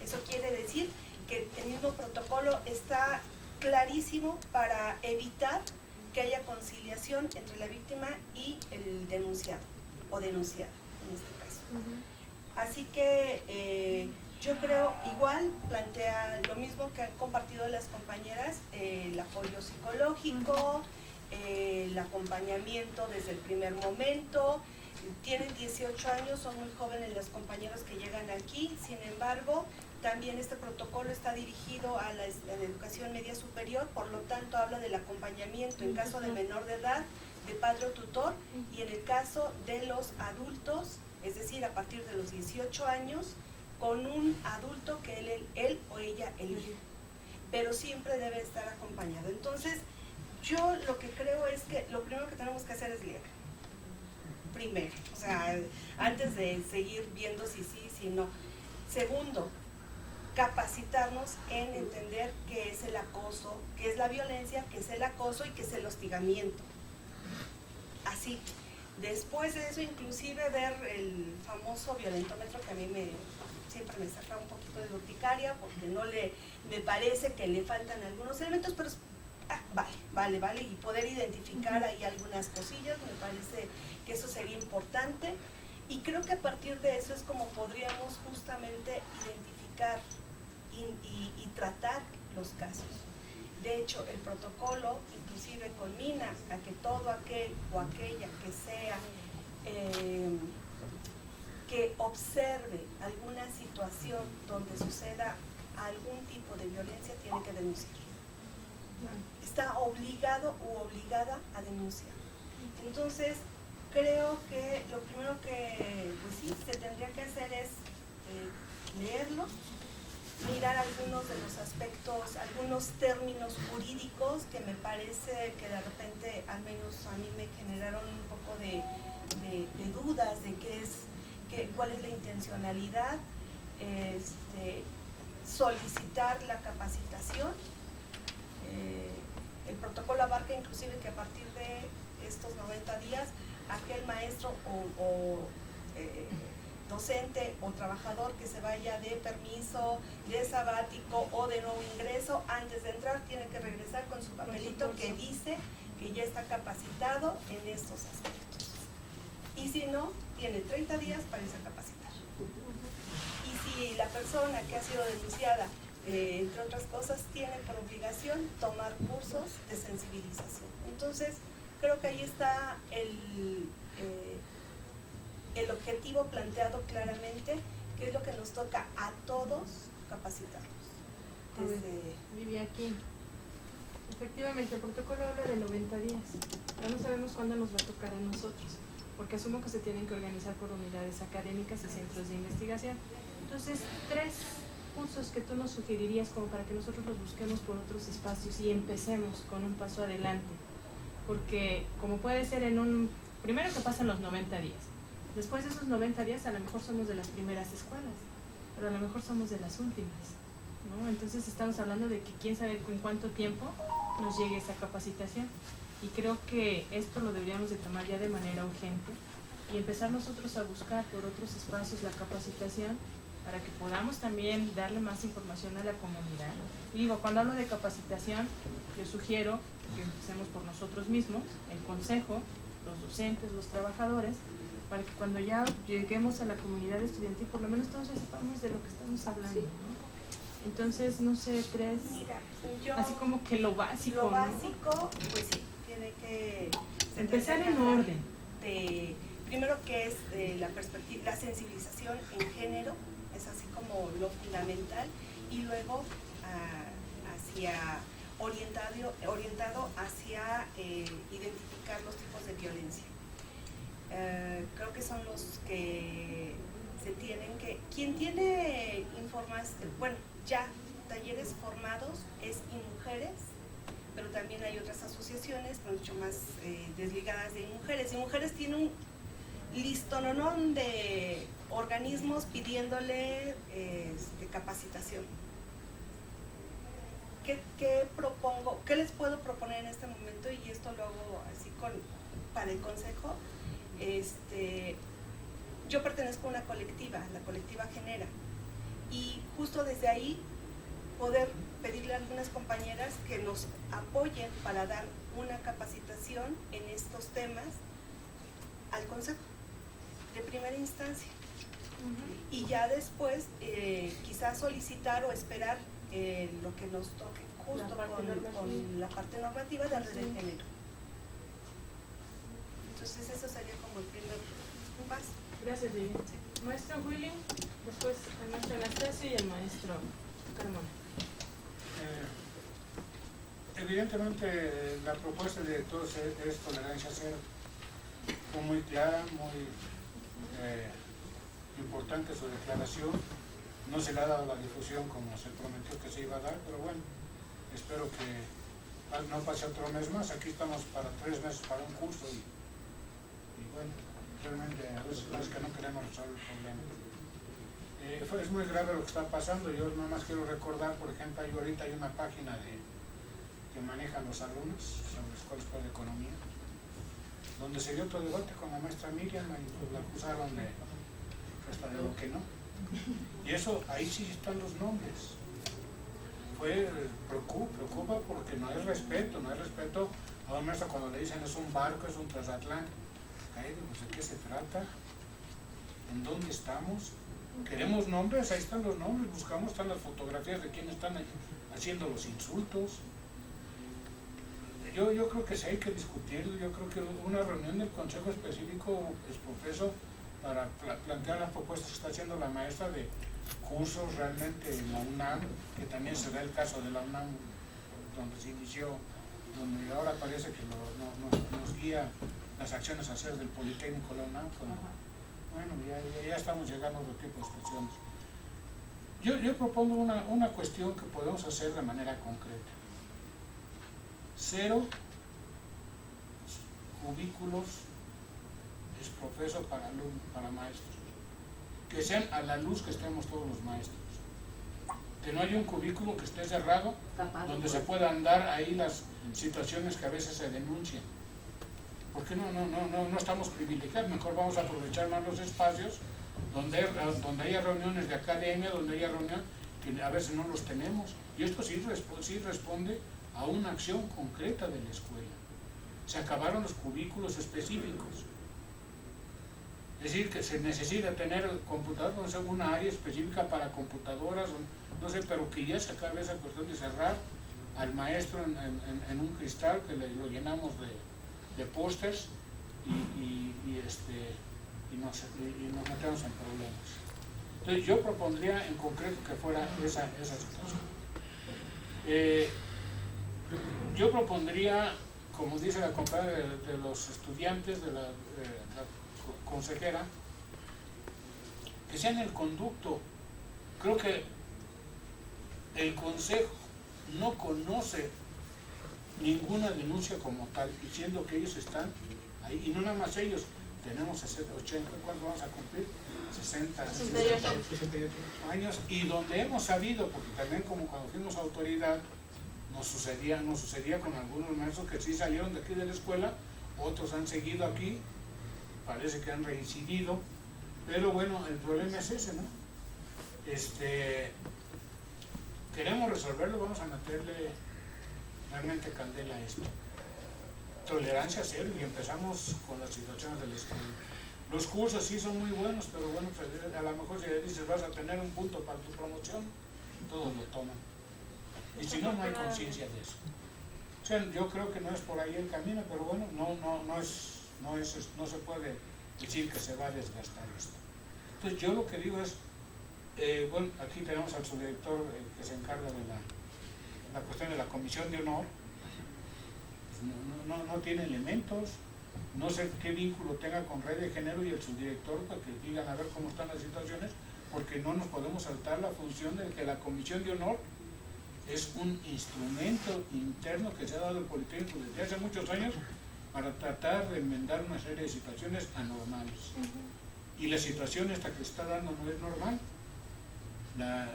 Eso quiere decir que el mismo protocolo está clarísimo para evitar que haya conciliación entre la víctima y el denunciado o denunciada en este caso. Así que yo creo, igual plantea lo mismo que han compartido las compañeras, el apoyo psicológico, el acompañamiento desde el primer momento. Tienen 18 años, son muy jóvenes los compañeros que llegan aquí, sin embargo, también este protocolo está dirigido a la educación media superior, por lo tanto habla del acompañamiento en caso de menor de edad, de padre o tutor, y en el caso de los adultos, es decir, a partir de los 18 años, con un adulto que él o ella elige, pero siempre debe estar acompañado. Entonces, yo lo que creo es que lo primero que tenemos que hacer es leer. Primero, o sea, antes de seguir viendo si sí, si no. Segundo, capacitarnos en entender qué es el acoso, qué es la violencia, qué es el acoso y qué es el hostigamiento. Así. Después de eso, inclusive ver el famoso violentómetro que a mí siempre me saca un poquito de urticaria porque me parece que le faltan algunos elementos, pero vale, y poder identificar ahí algunas cosillas, me parece que eso sería importante, y creo que a partir de eso es como podríamos justamente identificar y tratar los casos. De hecho, el protocolo inclusive culmina a que todo aquel o aquella que sea que observe alguna situación donde suceda algún tipo de violencia tiene que denunciar. Está obligado u obligada a denunciar. Entonces, creo que lo primero que pues sí, se tendría que hacer es leerlo, mirar algunos de los aspectos, algunos términos jurídicos que me parece que de repente, al menos a mí me generaron un poco de dudas de cuál es la intencionalidad, solicitar la capacitación. El protocolo abarca inclusive que a partir de estos 90 días, aquel maestro o docente o trabajador que se vaya de permiso, de sabático o de nuevo ingreso, antes de entrar tiene que regresar con su papelito que dice que ya está capacitado en estos aspectos. Y si no, tiene 30 días para irse a capacitar. Y si la persona que ha sido denunciada, entre otras cosas, tiene por obligación tomar cursos de sensibilización. Entonces, creo que ahí está el objetivo planteado claramente, que es lo que nos toca a todos capacitarnos. Viví aquí. Efectivamente, el protocolo habla de 90 días. Ya no sabemos cuándo nos va a tocar a nosotros, porque asumo que se tienen que organizar por unidades académicas y centros de investigación. Entonces, 3 cursos que tú nos sugerirías como para que nosotros los busquemos por otros espacios y empecemos con un paso adelante. Porque como puede ser primero que pasan los 90 días. Después de esos 90 días a lo mejor somos de las primeras escuelas, pero a lo mejor somos de las últimas, ¿no? Entonces estamos hablando de que quién sabe en cuánto tiempo nos llegue esa capacitación. Y creo que esto lo deberíamos de tomar ya de manera urgente y empezar nosotros a buscar por otros espacios la capacitación para que podamos también darle más información a la comunidad. Y digo, cuando hablo de capacitación, yo sugiero que empecemos por nosotros mismos, el consejo, los docentes, los trabajadores, para que cuando ya lleguemos a la comunidad estudiantil, por lo menos todos ya sepamos de lo que estamos hablando, ¿no? Entonces, no sé, 3, así como que lo básico. Lo básico, pues sí, tiene que empezar en orden. Primero que es la perspectiva, la sensibilización en género, es así como lo fundamental, y luego orientado hacia identificar los tipos de violencia. Creo que son los que se tienen que... Quien tiene ya talleres formados es INMujeres, pero también hay otras asociaciones mucho más desligadas de INMujeres. INMujeres tiene un listononón de organismos pidiéndole capacitación. ¿Qué propongo? ¿Qué les puedo proponer en este momento? Y esto lo hago así para el consejo. Yo pertenezco a una colectiva, la colectiva Genera, y justo desde ahí poder pedirle a algunas compañeras que nos apoyen para dar una capacitación en estos temas al consejo de primera instancia. Y ya después quizás solicitar o esperar lo que nos toque justo con la parte normativa de red de género. Entonces eso sería como el primer paso. Gracias, Vivian. Maestro William, después el maestro Anastasio y el maestro Carmona. Evidentemente la propuesta de todos es tolerancia cero. Fue muy clara, muy importante su declaración. No se le ha dado la difusión como se prometió que se iba a dar, pero bueno, espero que no pase otro mes más. Aquí estamos para 3 meses para un curso y bueno, realmente a veces es que no queremos resolver el problema. Es muy grave lo que está pasando. Yo nada más quiero recordar, por ejemplo, ahorita hay una página que manejan los alumnos sobre la Escuela de Economía, donde se dio otro debate con la maestra Miriam y pues la acusaron de lo que no. Y eso, ahí sí están los nombres. Preocupa porque no hay respeto a un maestro cuando le dicen es un barco, es un transatlántico. Pues, ¿de qué se trata? ¿En dónde estamos? ¿Queremos nombres? Ahí están los nombres, buscamos, están las fotografías de quienes están haciendo los insultos. Yo creo que sí hay que discutirlo. Yo creo que una reunión del Consejo Específico es profeso para plantear las propuestas que está haciendo la maestra de cursos realmente en la UNAM, que también se da el caso de la UNAM, donde se inició, donde ahora parece que nos guía las acciones a hacer del Politécnico la UNAM. Bueno, ya estamos llegando a otro tipo de situaciones. Yo propongo una cuestión que podemos hacer de manera concreta. 0 cubículos es profeso para maestros. Que sean a la luz que estemos todos los maestros. Que no haya un cubículo que esté cerrado, donde se puedan dar ahí las situaciones que a veces se denuncian. Porque no estamos privilegiados, mejor vamos a aprovechar más los espacios donde haya reuniones de academia, donde haya reuniones que a veces no los tenemos. Y esto sí responde a una acción concreta de la escuela. Se acabaron los cubículos específicos. Es decir, que se necesita tener computadoras, no sé, una área específica para computadoras, no sé, pero que ya se acabe esa cuestión de cerrar al maestro en un cristal que lo llenamos de pósters y nos metemos en problemas. Entonces yo propondría en concreto que fuera esa situación. Yo propondría, como dice la compañera de los estudiantes, de la consejera, que sea en el conducto. Creo que el consejo no conoce ninguna denuncia como tal, diciendo que ellos están ahí, y no nada más ellos, tenemos 80, ¿cuánto vamos a cumplir? 68 años, y donde hemos sabido, porque también como cuando fuimos autoridad, nos sucedía con algunos maestros que sí salieron de aquí de la escuela, otros han seguido aquí, parece que han reincidido, pero bueno, el problema es ese, ¿no? Queremos resolverlo, vamos a meterle realmente candela a esto. Tolerancia cero, y empezamos con las situaciones de la escuela. Los cursos sí son muy buenos, pero bueno, a lo mejor si le dices vas a tener un punto para tu promoción, todos lo toman. Y si no hay conciencia de eso. O sea, yo creo que no es por ahí el camino, pero bueno, no se puede decir que se va a desgastar esto. Entonces yo lo que digo es, bueno, aquí tenemos al subdirector que se encarga de la cuestión de la comisión de honor. Pues no tiene elementos, no sé qué vínculo tenga con Red de Género y el subdirector para que digan a ver cómo están las situaciones, porque no nos podemos saltar la función de que la comisión de honor es un instrumento interno que se ha dado al Politécnico desde hace muchos años para tratar de enmendar una serie de situaciones anormales. Y la situación esta que está dando no es normal.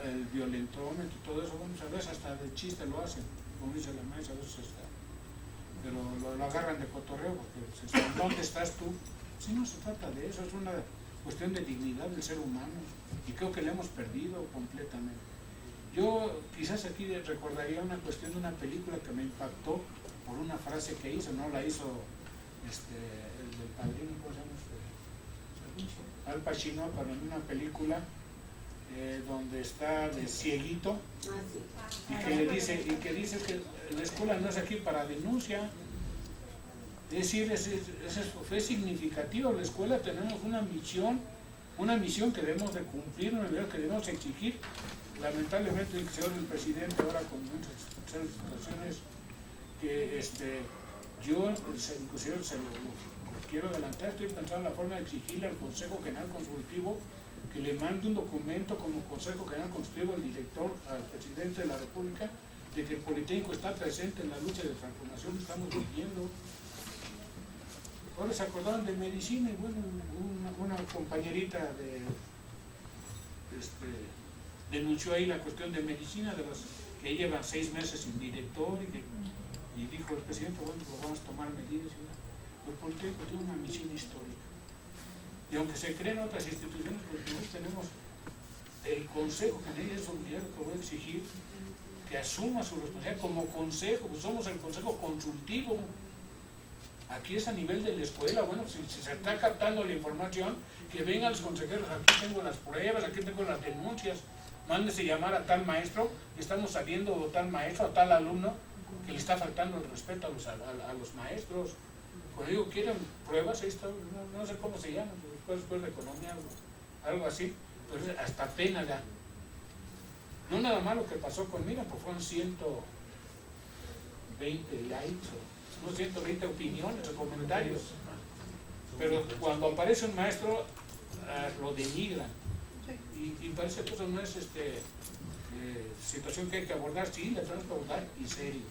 El violentómetro y todo eso, bueno, a veces hasta de chiste lo hacen, como dice la maestra, a veces pero lo agarran de cotorreo, porque ¿dónde estás tú? Si no se trata de eso, es una cuestión de dignidad del ser humano, y creo que la hemos perdido completamente. Yo quizás aquí recordaría una cuestión de una película que me impactó por una frase que hizo, no la hizo el del Padrino, ¿cómo se llama? Al Pacino, pero en una película donde está de cieguito y que dice que la escuela no es aquí para denuncia. Es decir, fue significativo. La escuela tenemos una misión que debemos de cumplir, una misión que debemos exigir. Lamentablemente el señor presidente ahora con muchas situaciones que yo inclusive se lo quiero adelantar, estoy pensando en la forma de exigirle al Consejo General Consultivo que le mande un documento como Consejo General Consultivo al director, al presidente de la República, de que el Politécnico está presente en la lucha de transformación que estamos viviendo. Ahora se acordaron de medicina y bueno, una compañerita de denunció ahí la cuestión de medicina, de las que llevan 6 meses sin director, y dijo el presidente, bueno, pues vamos a tomar medidas. Pues ¿por qué? Porque tiene una misión histórica. Y aunque se creen otras instituciones, pues nosotros tenemos el consejo, que nadie es olvidar, que voy a exigir que asuma su responsabilidad como consejo, pues somos el consejo consultivo. Aquí es a nivel de la escuela, bueno, si se está captando la información, que vengan los consejeros, aquí tengo las pruebas, aquí tengo las denuncias, mándese llamar a tal maestro, y estamos sabiendo o tal maestro, o tal alumno, que le está faltando el respeto a los maestros. Cuando digo, ¿quieren pruebas? Ahí está, no sé cómo se llama, después de economía, algo así, pero hasta pena da. No nada más lo que pasó con Mira, pues fueron 120 likes, no 120 opiniones o comentarios, pero cuando aparece un maestro lo denigran, y parece que eso no es situación que hay que abordar, sí, la tenemos que abordar y serio,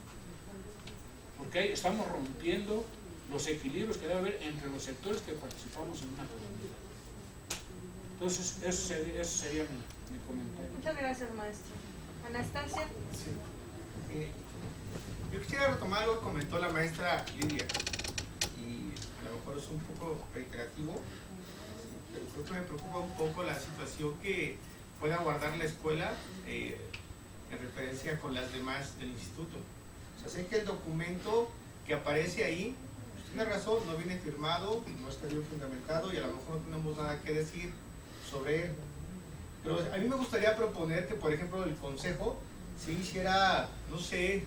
porque estamos rompiendo los equilibrios que debe haber entre los sectores que participamos en una comunidad. Entonces, ese sería mi comentario. Muchas gracias, maestro. Anastasia. Sí. Yo quisiera retomar algo que comentó la maestra Lidia, y a lo mejor es un poco reiterativo, pero creo que me preocupa un poco la situación que pueda guardar la escuela en referencia con las demás del instituto. O sea, sé que el documento que aparece ahí, pues tiene razón, no viene firmado, no está bien fundamentado y a lo mejor no tenemos nada que decir sobre él. Pero a mí me gustaría proponer que, por ejemplo, el consejo se hiciera, no sé,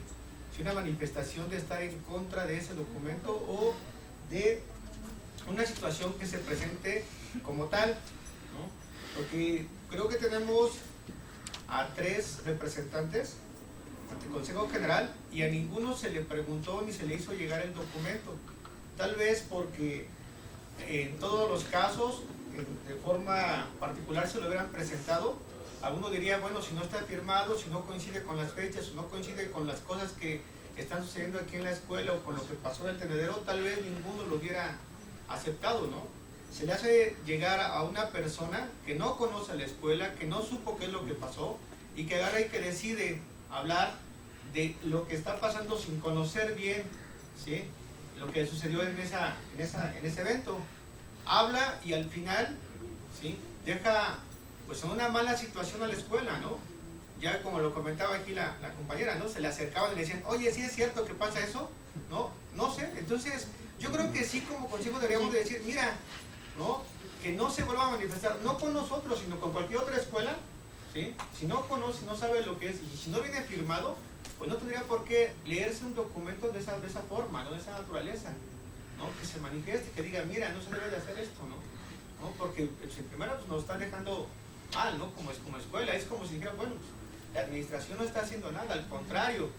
si una manifestación de estar en contra de ese documento o de una situación que se presente como tal, ¿no? Porque creo que tenemos a 3 representantes ante el Consejo General y a ninguno se le preguntó ni se le hizo llegar el documento. Tal vez porque en todos los casos, de forma particular, se lo hubieran presentado. Alguno diría, bueno, si no está firmado, si no coincide con las fechas, si no coincide con las cosas que están sucediendo aquí en la escuela o con lo que pasó en el tendedero, tal vez ninguno lo hubiera aceptado, ¿no? Se le hace llegar a una persona que no conoce la escuela, que no supo qué es lo que pasó y que agarra y que decide hablar de lo que está pasando sin conocer bien, ¿sí?, lo que sucedió en ese evento. Habla y al final, ¿sí?, deja pues en una mala situación a la escuela, ¿no? Ya como lo comentaba aquí la compañera, ¿no? Se le acercaban y le decían, oye, ¿sí es cierto que pasa eso? ¿No? No sé. Entonces, yo creo que sí, como consejo deberíamos de decir, mira, ¿no?, que no se vuelva a manifestar, no con nosotros, sino con cualquier otra escuela, ¿sí? Si no conoce, no sabe lo que es, y si no viene firmado, pues no tendría por qué leerse un documento de esa forma, ¿no?, de esa naturaleza, ¿no? Que se manifieste, que diga, mira, no se debe de hacer esto, ¿no? Porque en primero pues, nos están dejando mal, ¿no? Como escuela, es como si dijera, bueno, pues, la administración no está haciendo nada, al contrario,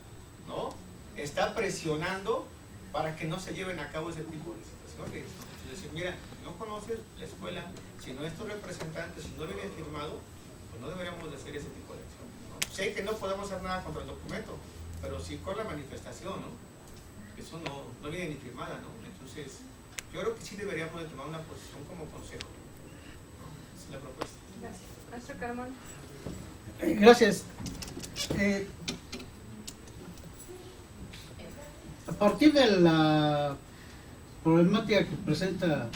¿no? Está presionando para que no se lleven a cabo ese tipo de situaciones. Es decir, mira, si no conoces la escuela, si no es tu representante, si no viene firmado, pues no deberíamos de hacer ese tipo de acción, ¿no? Sé que no podemos hacer nada contra el documento, pero sí con la manifestación, ¿no? Eso no viene ni firmada, ¿no? Entonces, yo creo que sí deberíamos de tomar una posición como consejo, ¿no? Esa es la propuesta. Gracias. Maestro Carmón. Gracias. A partir de la problemática que presenta,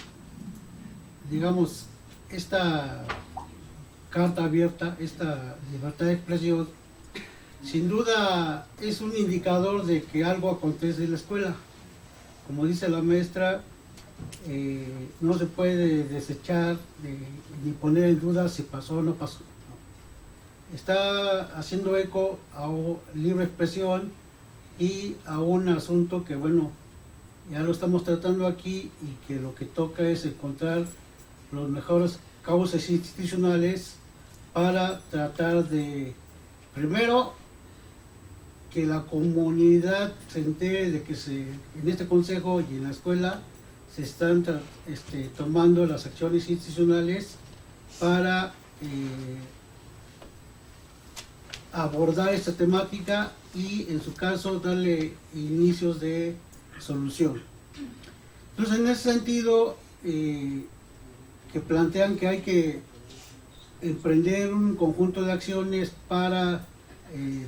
digamos, esta carta abierta, esta libertad de expresión, sin duda es un indicador de que algo acontece en la escuela. Como dice la maestra, no se puede desechar ni poner en duda si pasó o no pasó. Está haciendo eco a libre expresión y a un asunto que, bueno, ya lo estamos tratando aquí y que lo que toca es encontrar los mejores causas institucionales para tratar de, primero, que la comunidad se entere de que en este consejo y en la escuela se están tomando las acciones institucionales para abordar esta temática y, en su caso, darle inicios de solución. Entonces, en ese sentido, que plantean que hay que emprender un conjunto de acciones para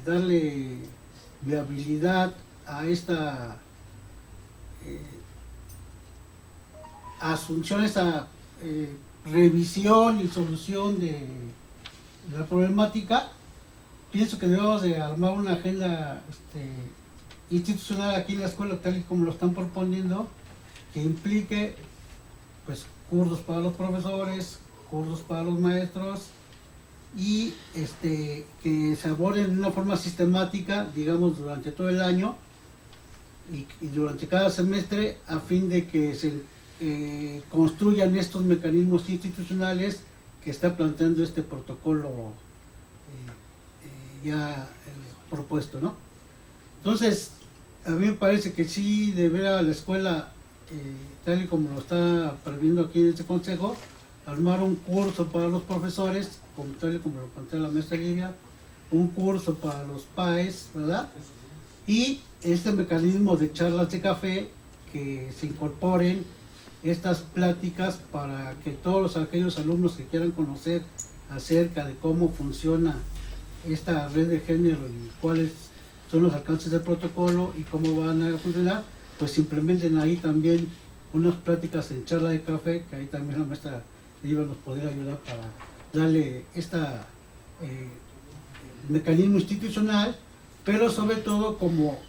darle viabilidad a esta asunción, esta revisión y solución de la problemática. Pienso que debemos de armar una agenda institucional aquí en la escuela, tal y como lo están proponiendo, que implique pues cursos para los profesores, cursos para los maestros, y que se aborden de una forma sistemática, digamos, durante todo el año y durante cada semestre, a fin de que se construyan estos mecanismos institucionales que está planteando este protocolo ya propuesto, ¿no? Entonces, a mí me parece que sí debería la escuela, tal y como lo está previendo aquí en este consejo, armar un curso para los profesores, como tal y como lo plantea la maestra Livia, un curso para los PAES, ¿verdad? Y este mecanismo de charlas de café, que se incorporen estas pláticas para que todos aquellos alumnos que quieran conocer acerca de cómo funciona esta red de género y cuáles son los alcances del protocolo y cómo van a funcionar, pues implementen ahí también unas pláticas en charla de café, que ahí también la maestra Livia nos podría ayudar para darle mecanismo institucional, pero sobre todo como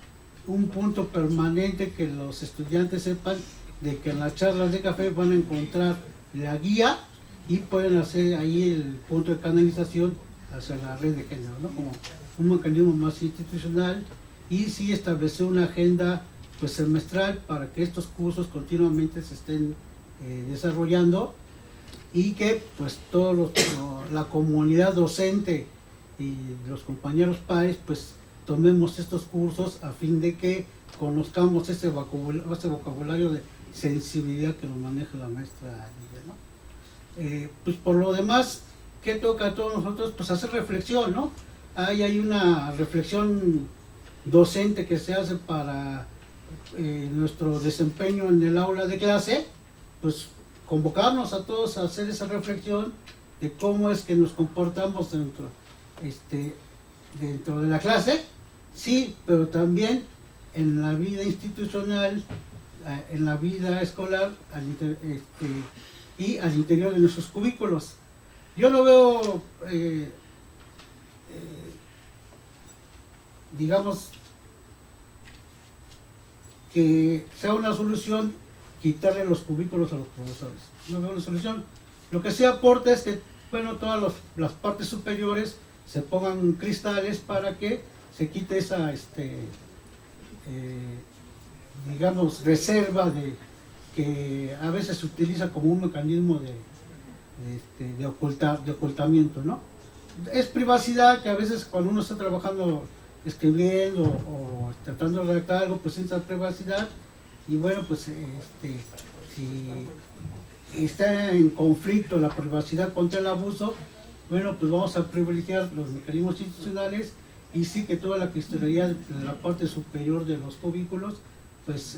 un punto permanente, que los estudiantes sepan de que en las charlas de café van a encontrar la guía y pueden hacer ahí el punto de canalización hacia la red de género, ¿no? Como un mecanismo más institucional, y sí establecer una agenda pues semestral para que estos cursos continuamente se estén desarrollando, y que pues la comunidad docente y los compañeros PAES pues tomemos estos cursos a fin de que conozcamos ese vocabulario de sensibilidad que nos maneja la maestra Livia, ¿no? Pues por lo demás, ¿qué toca a todos nosotros? Pues hacer reflexión, ¿no? Ahí hay una reflexión docente que se hace para nuestro desempeño en el aula de clase, pues convocarnos a todos a hacer esa reflexión de cómo es que nos comportamos dentro de la clase, sí, pero también en la vida institucional, en la vida escolar y al interior de nuestros cubículos. Yo lo veo, digamos, que sea una solución quitarle los cubículos a los profesores. No veo una solución. Lo que sí aporta es que, bueno, todas las partes superiores se pongan cristales para que se quite esa, digamos, reserva que a veces se utiliza como un mecanismo de ocultamiento, ¿no? Es privacidad que a veces cuando uno está trabajando, escribiendo o tratando de redactar algo, pues entra privacidad, y bueno, pues si está en conflicto la privacidad contra el abuso, bueno, pues vamos a privilegiar los mecanismos institucionales, y sí que toda la cristalería de la parte superior de los cubículos, pues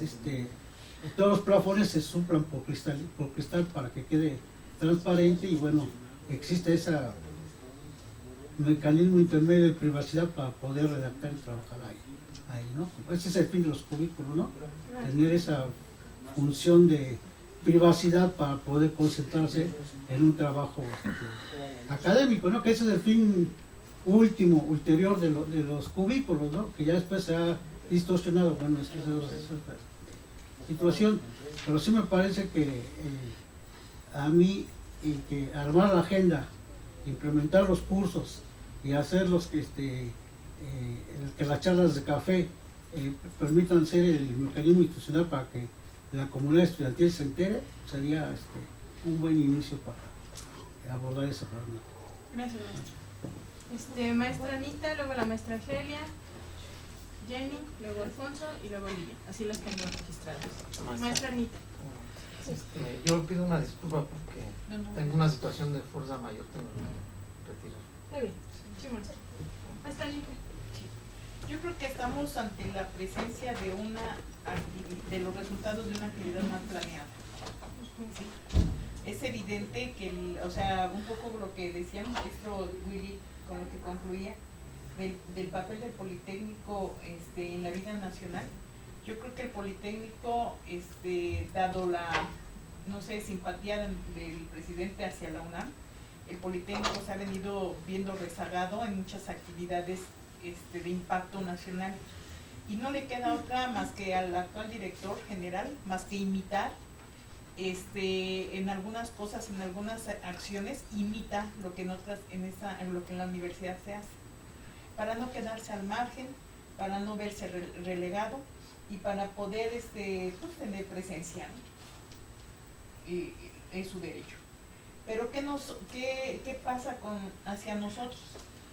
todos los plafones se suplan por cristal para que quede transparente, y bueno, existe ese mecanismo intermedio de privacidad para poder redactar y trabajar ahí, ¿no? Ese es el fin de los cubículos, ¿no? Tener esa función de privacidad para poder concentrarse en un trabajo académico, ¿no? Que ese es el fin último, ulterior de los cubículos, ¿no? Que ya después se ha distorsionado, bueno, es otra situación, pero sí me parece que a mí, y que armar la agenda, implementar los cursos y hacer que las charlas de café permitan ser el mecanismo institucional para que la comunidad estudiantil se entere, sería un buen inicio para abordar ese problema. Gracias, maestra. Maestra Anita, luego la maestra Argelia, Jenny, luego Alfonso y luego Livia. Así las tengo registradas. Maestra Anita. Yo pido una disculpa porque tengo una situación de fuerza mayor, tengo que retirar. Está bien. Sí, maestra Anita. Yo creo que estamos ante la presencia de los resultados de una actividad mal planeada. ¿Sí? Ese evidente que, o sea, un poco lo que decía el maestro Willy con lo que concluía, del papel del Politécnico en la vida nacional. Yo creo que el Politécnico, dado la, no sé, simpatía del presidente hacia la UNAM, el Politécnico se ha venido viendo rezagado en muchas actividades de impacto nacional. Y no le queda otra más que al actual director general, más que imitar, en algunas cosas, en algunas acciones, imita lo que en otras, lo que en la universidad se hace, para no quedarse al margen, para no verse relegado y para poder pues, tener presencia, ¿no? Y es su derecho. Pero ¿qué pasa hacia nosotros,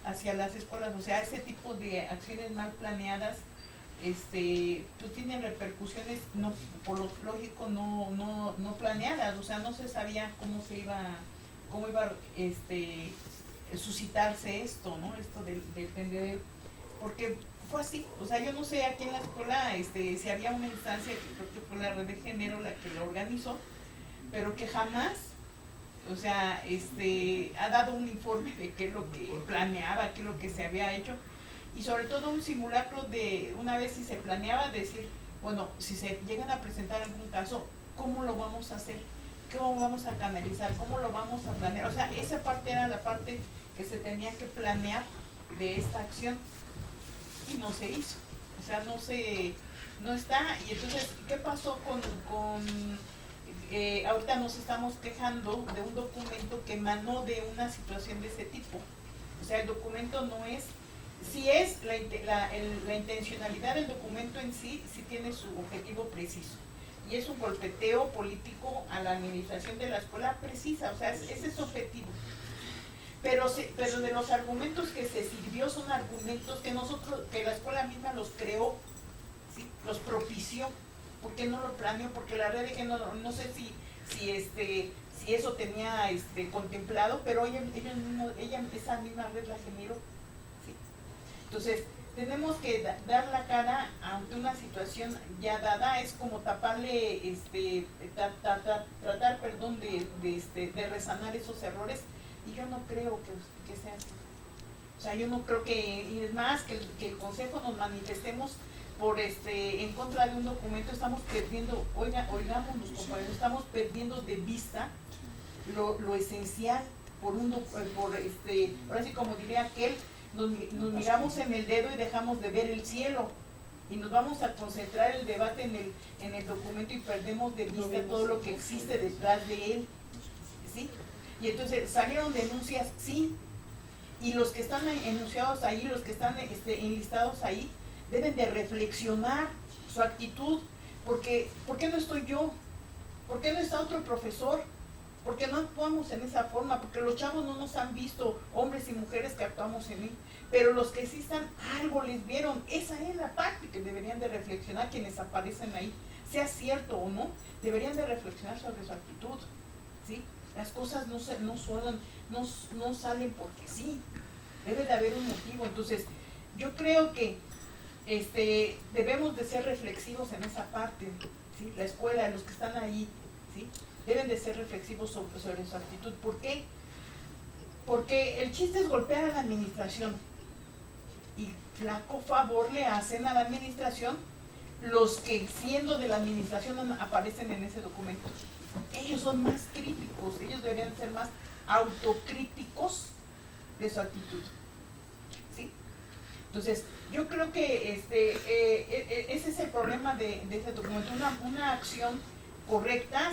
hacia las escuelas? O sea, ese tipo de acciones mal planeadas pues tienen repercusiones, no, por lo lógico, no planeadas. O sea, no se sabía cómo iba suscitarse esto, ¿no? Esto del tendedero, porque fue así. O sea, yo no sé aquí en la escuela si había una instancia, que creo que fue la Red de Género la que lo organizó, pero que jamás, o sea, ha dado un informe de qué es lo que planeaba, qué es lo que se había hecho, y sobre todo un simulacro de, una vez si se planeaba, decir, bueno, si se llegan a presentar algún caso, ¿cómo lo vamos a hacer? ¿Cómo vamos a canalizar? ¿Cómo lo vamos a planear? O sea, esa parte era la parte que se tenía que planear de esta acción y no se hizo. O sea, no está. Y entonces, ¿qué pasó ahorita nos estamos quejando de un documento que emanó de una situación de ese tipo? O sea, el documento no es, sí es la intencionalidad del documento en sí, sí tiene su objetivo preciso. Y es un golpeteo político a la administración de la escuela precisa, o sea, ese es su objetivo. Pero de los argumentos que se sirvió son argumentos que la escuela misma los creó, ¿sí? Los propició. ¿Por qué no lo planeó? Porque la red de género, no sé si eso tenía contemplado, pero ella esa misma red la generó, ¿sí? Entonces, tenemos que dar la cara ante una situación ya dada, es como taparle, tratar, perdón, de resanar esos errores, y yo no creo que sea así. O sea, yo no creo y es más, que el Consejo nos manifestemos en contra de un documento, estamos perdiendo, oigamos los compañeros, estamos perdiendo de vista lo esencial ahora sí, como diría aquel, nos miramos en el dedo y dejamos de ver el cielo, y nos vamos a concentrar el debate en el documento y perdemos de vista todo lo que existe detrás de él, ¿sí? Y entonces salieron denuncias, sí, y los que están enunciados ahí, los que están enlistados ahí, deben de reflexionar su actitud, porque ¿por qué no estoy yo? ¿Por qué no está otro profesor? ¿Por qué no actuamos en esa forma? Porque los chavos no nos han visto, hombres y mujeres que actuamos en él, pero los que sí están, algo les vieron. Esa es la parte que deberían de reflexionar quienes aparecen ahí, sea cierto o no, deberían de reflexionar sobre su actitud, ¿sí? Las cosas no salen porque sí, debe de haber un motivo. Entonces, yo creo que debemos de ser reflexivos en esa parte, ¿sí? La escuela, los que están ahí, ¿sí? Deben de ser reflexivos sobre su actitud. ¿Por qué? Porque el chiste es golpear a la administración, y flaco favor le hacen a la administración los que, siendo de la administración, aparecen en ese documento. Ellos son más críticos, ellos deberían ser más autocríticos de su actitud, ¿sí? Entonces, yo creo que ese es el problema de ese documento. Una acción correcta,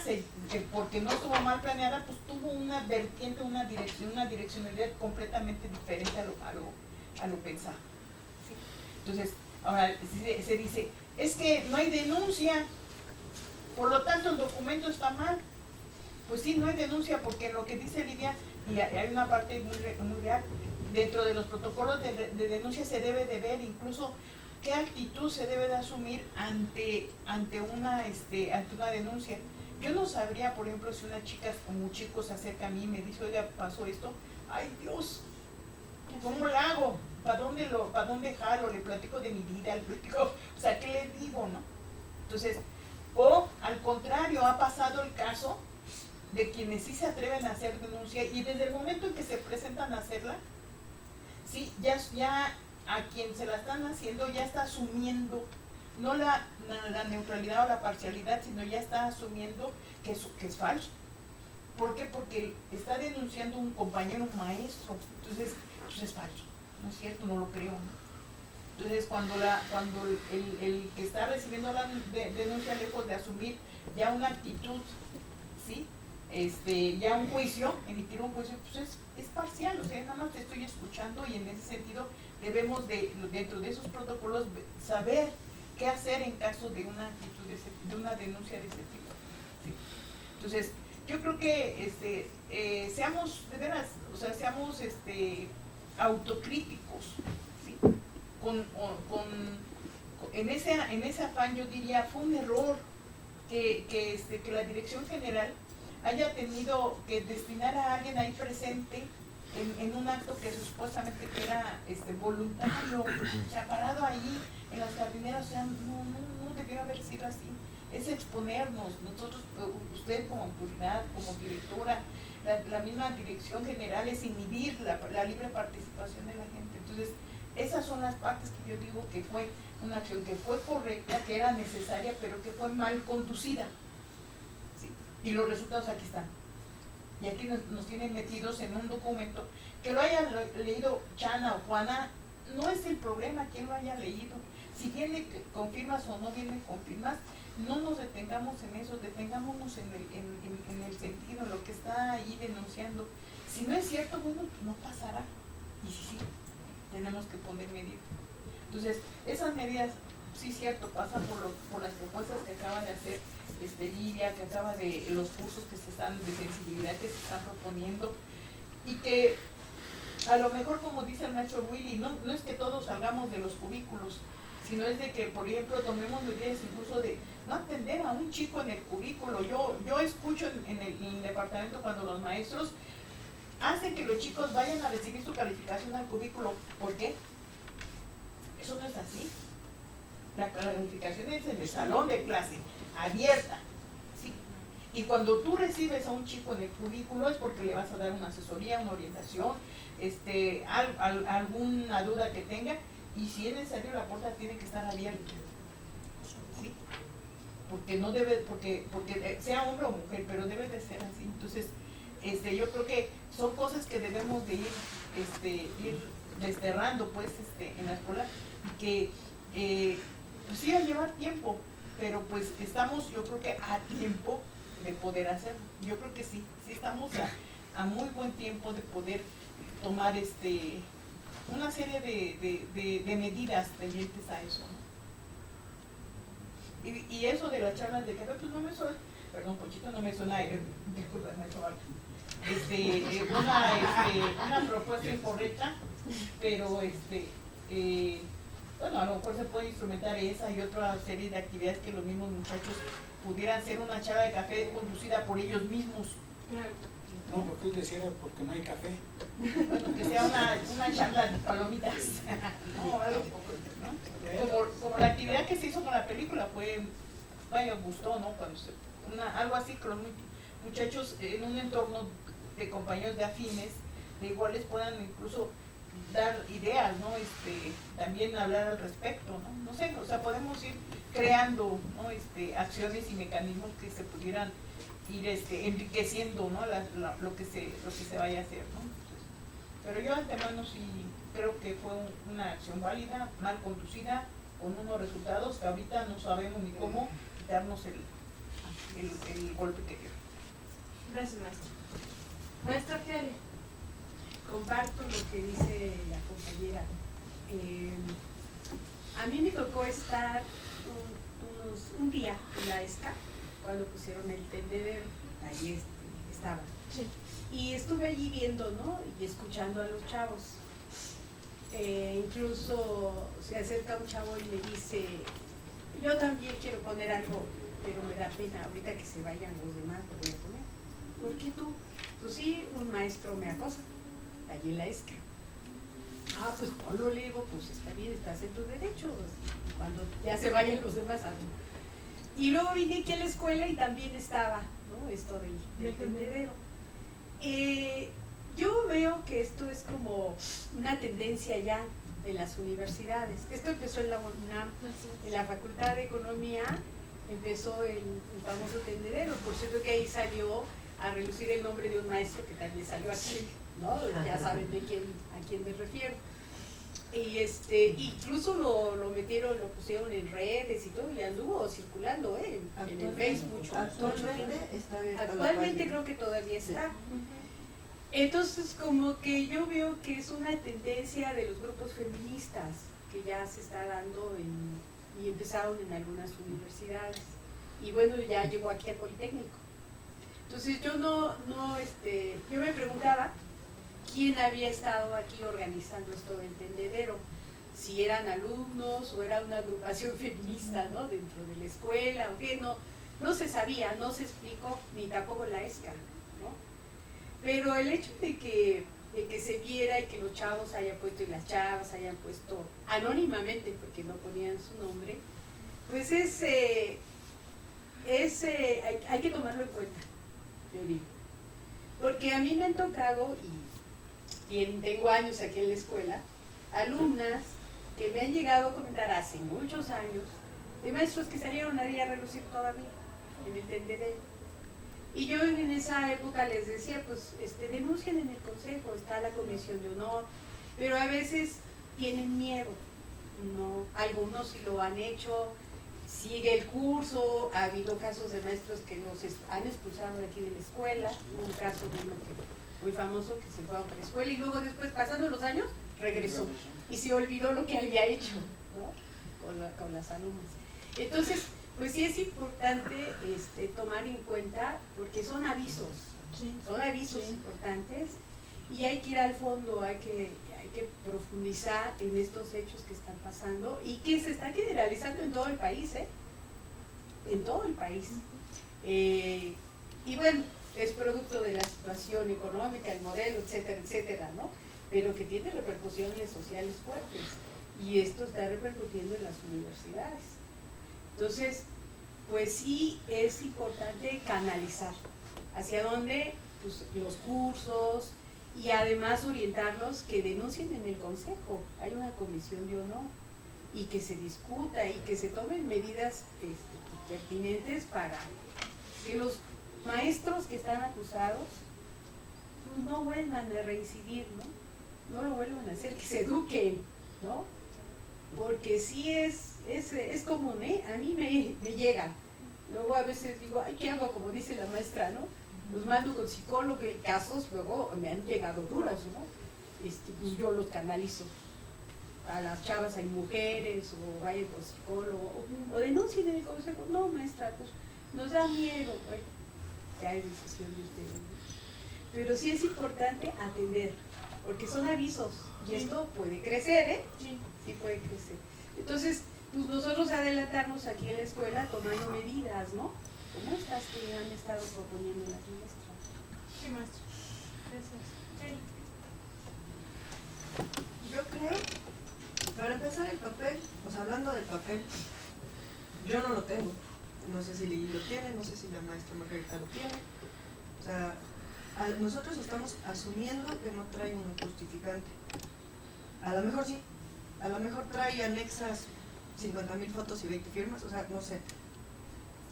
porque no estuvo mal planeada, pues tuvo una vertiente, una direccionalidad completamente diferente a lo pensado, ¿sí? Entonces, ahora se dice, es que no hay denuncia, por lo tanto el documento está mal. Pues sí, no hay denuncia, porque lo que dice Lidia, y hay una parte muy real, dentro de los protocolos de denuncia se debe de ver incluso qué actitud se debe de asumir ante una denuncia. Yo no sabría, por ejemplo, si una chica o un chico se acerca a mí y me dice, oiga, pasó esto, ay Dios, ¿cómo lo hago? ¿Para dónde jalo? Le platico de mi vida, o sea, ¿qué le digo, no? Entonces, o al contrario, ha pasado el caso de quienes sí se atreven a hacer denuncia, y desde el momento en que se presentan a hacerla, sí, ya a quien se la están haciendo ya está asumiendo no la neutralidad o la parcialidad, sino ya está asumiendo que es falso. ¿Por qué? Porque está denunciando un compañero maestro, entonces es falso, no es cierto, no lo creo, ¿no? Entonces cuando el que está recibiendo la denuncia, lejos de asumir ya una actitud, ¿sí? Ya un juicio, emitir un juicio, pues es parcial, o sea, nada más te estoy escuchando, y en ese sentido debemos dentro de esos protocolos saber qué hacer en caso de una actitud de una denuncia de ese tipo, ¿sí? Entonces yo creo que seamos de veras, o sea, seamos autocríticos, ¿sí? En ese afán yo diría, fue un error que la Dirección General haya tenido que destinar a alguien ahí presente en un acto que supuestamente era voluntario, o sea, parado ahí en las jardineras, o sea, no debió haber sido así. Es exponernos, nosotros, usted como autoridad, como directora, la misma Dirección General, es inhibir la libre participación de la gente. Entonces, esas son las partes que yo digo que fue una acción que fue correcta, que era necesaria, pero que fue mal conducida, ¿sí? Y los resultados aquí están. Y aquí nos tienen metidos en un documento. Que lo haya leído Chana o Juana, no es el problema quien lo haya leído. Si viene confirmas o no viene confirmas, no nos detengamos en eso, detengámonos en el sentido, en lo que está ahí denunciando. Si no es cierto, bueno, no pasará. Y sí, tenemos que poner medidas. Entonces, esas medidas, sí es cierto, pasan por las propuestas que acaba de hacer Lidia, que acaba de los cursos de sensibilidad que se están proponiendo, y que a lo mejor, como dice el maestro Willy, no es que todos salgamos de los cubículos, sino es de que, por ejemplo, tomemos medidas incluso de no atender a un chico en el cubículo. Yo escucho en el departamento cuando los maestros hacen que los chicos vayan a recibir su calificación al cubículo. ¿Por qué? Eso no es así. La calificación es en el salón de clase, abierta, ¿sí? Y cuando tú recibes a un chico en el cubículo es porque le vas a dar una asesoría, una orientación, alguna duda que tenga, y si es necesario la puerta tiene que estar abierta, ¿sí? Porque no debe, porque sea hombre o mujer, pero debe de ser así. Entonces, yo creo que son cosas que debemos de ir desterrando, pues, en la escuela, y que pues sí va a llevar tiempo, pero pues estamos, yo creo que a tiempo de poder hacerlo. Yo creo que sí estamos a muy buen tiempo de poder tomar una serie de medidas tendientes a eso, ¿no? Y eso de las charlas de café, pues no me suena, perdón, Pochito, no me suena, disculpa, me ha hecho una propuesta incorrecta, pero bueno, a lo mejor se puede instrumentar esa y otra serie de actividades que los mismos muchachos pudieran hacer una charla de café conducida por ellos mismos. No, porque él decía porque no hay café. Bueno, que sea una charla de palomitas. No, algo, ¿no? Como la actividad que se hizo con la película gustó, ¿no? Algo así que los muchachos en un entorno de compañeros de afines, de iguales, puedan incluso dar ideas, ¿no? También hablar al respecto, ¿no? No sé, o sea, podemos ir creando, ¿no? Acciones y mecanismos que se pudieran ir enriqueciendo, ¿no? Lo que se vaya a hacer, ¿no? Entonces, pero yo antemano sí creo que fue una acción válida, mal conducida, con unos resultados que ahorita no sabemos ni cómo quitarnos el golpe que dio. Gracias, maestro. Maestra Fiore. Comparto lo que dice la compañera. A mí me tocó estar un día en la ESCA cuando pusieron el tendedero, ahí estaba. Sí. Y estuve allí viendo, ¿no? Y escuchando a los chavos. Incluso se acerca un chavo y me dice, yo también quiero poner algo, pero me da pena, ahorita que se vayan los demás lo voy a poner. ¿Por qué tú? Pues sí, un maestro me acosa, allí en la ESCA. Pues ponlo, le digo, pues está bien, estás en tus derechos, cuando ya se vayan los demás. Y luego vine aquí a la escuela y también estaba, ¿no? ¿no? Esto del tendedero. Yo veo que esto es como una tendencia ya de las universidades. Esto empezó en la UNAM, en la Facultad de Economía empezó el famoso tendedero. Por cierto que ahí salió a relucir el nombre de un maestro que también salió aquí, ¿no? Ya saben a quién me refiero. Y incluso lo metieron, lo pusieron en redes y todo, y anduvo circulando en el Facebook. Actualmente creo que todavía está. Entonces, como que yo veo que es una tendencia de los grupos feministas que ya se está dando y empezaron en algunas universidades. Y bueno, ya llegó aquí al Politécnico. Entonces yo yo me preguntaba quién había estado aquí organizando esto del tendedero, si eran alumnos o era una agrupación feminista, ¿no? Dentro de la escuela o qué, no se sabía, no se explicó, ni tampoco la ESCA, ¿no? Pero el hecho de que se viera y que los chavos hayan puesto y las chavas hayan puesto anónimamente, porque no ponían su nombre, pues hay que tomarlo en cuenta, yo digo. Porque a mí me han tocado, y tengo años aquí en la escuela, alumnas que me han llegado a comentar hace muchos años, de maestros que salieron ahí a relucir todavía en el tendedero. Y yo en esa época les decía, pues denuncien en el consejo, está la comisión de honor, pero a veces tienen miedo, ¿no? Algunos sí lo han hecho, sigue el curso, ha habido casos de maestros que los han expulsado de aquí de la escuela, un caso de uno muy famoso que se fue a otra escuela y luego después, pasando los años, regresó y se olvidó lo que había hecho, ¿no? con las alumnas. Entonces, pues sí es importante tomar en cuenta, porque son avisos importantes y hay que ir al fondo, hay que profundizar en estos hechos que están pasando y que se están generalizando en todo el país, en todo el país. Y bueno, es producto de la situación económica, el modelo, etcétera, etcétera, ¿no? Pero que tiene repercusiones sociales fuertes y esto está repercutiendo en las universidades. Entonces, pues sí es importante canalizar hacia dónde pues, los cursos y además orientarlos que denuncien en el consejo. Hay una comisión de honor y que se discuta y que se tomen medidas pertinentes para que los maestros que están acusados pues, no vuelvan a reincidir, ¿no? No lo vuelvan a hacer, que se eduquen, ¿no? Porque sí es común, a mí me llega. Luego a veces digo, ay, ¿qué hago? Como dice la maestra, ¿no? Los mando con psicólogo y casos luego me han llegado duros, ¿no? Pues yo los canalizo. A las chavas hay mujeres, o vayan con psicólogo, o denuncien en el consejo. No, maestra, pues nos da miedo. Bueno, ya hay decisión de ustedes. Pero sí es importante atender, porque son avisos, y esto puede crecer, Sí puede crecer. Entonces, pues nosotros adelantarnos aquí en la escuela tomando medidas, ¿no? Como estas que han estado proponiendo en la maestra. Sí, maestra. Gracias. Yo creo, para empezar el papel, pues hablando del papel, yo no lo tengo. No sé si Lili lo tiene, no sé si la maestra Margarita lo tiene. O sea, nosotros estamos asumiendo que no trae un justificante. A lo mejor sí, a lo mejor trae anexas 50,000 fotos y 20 firmas, o sea, no sé.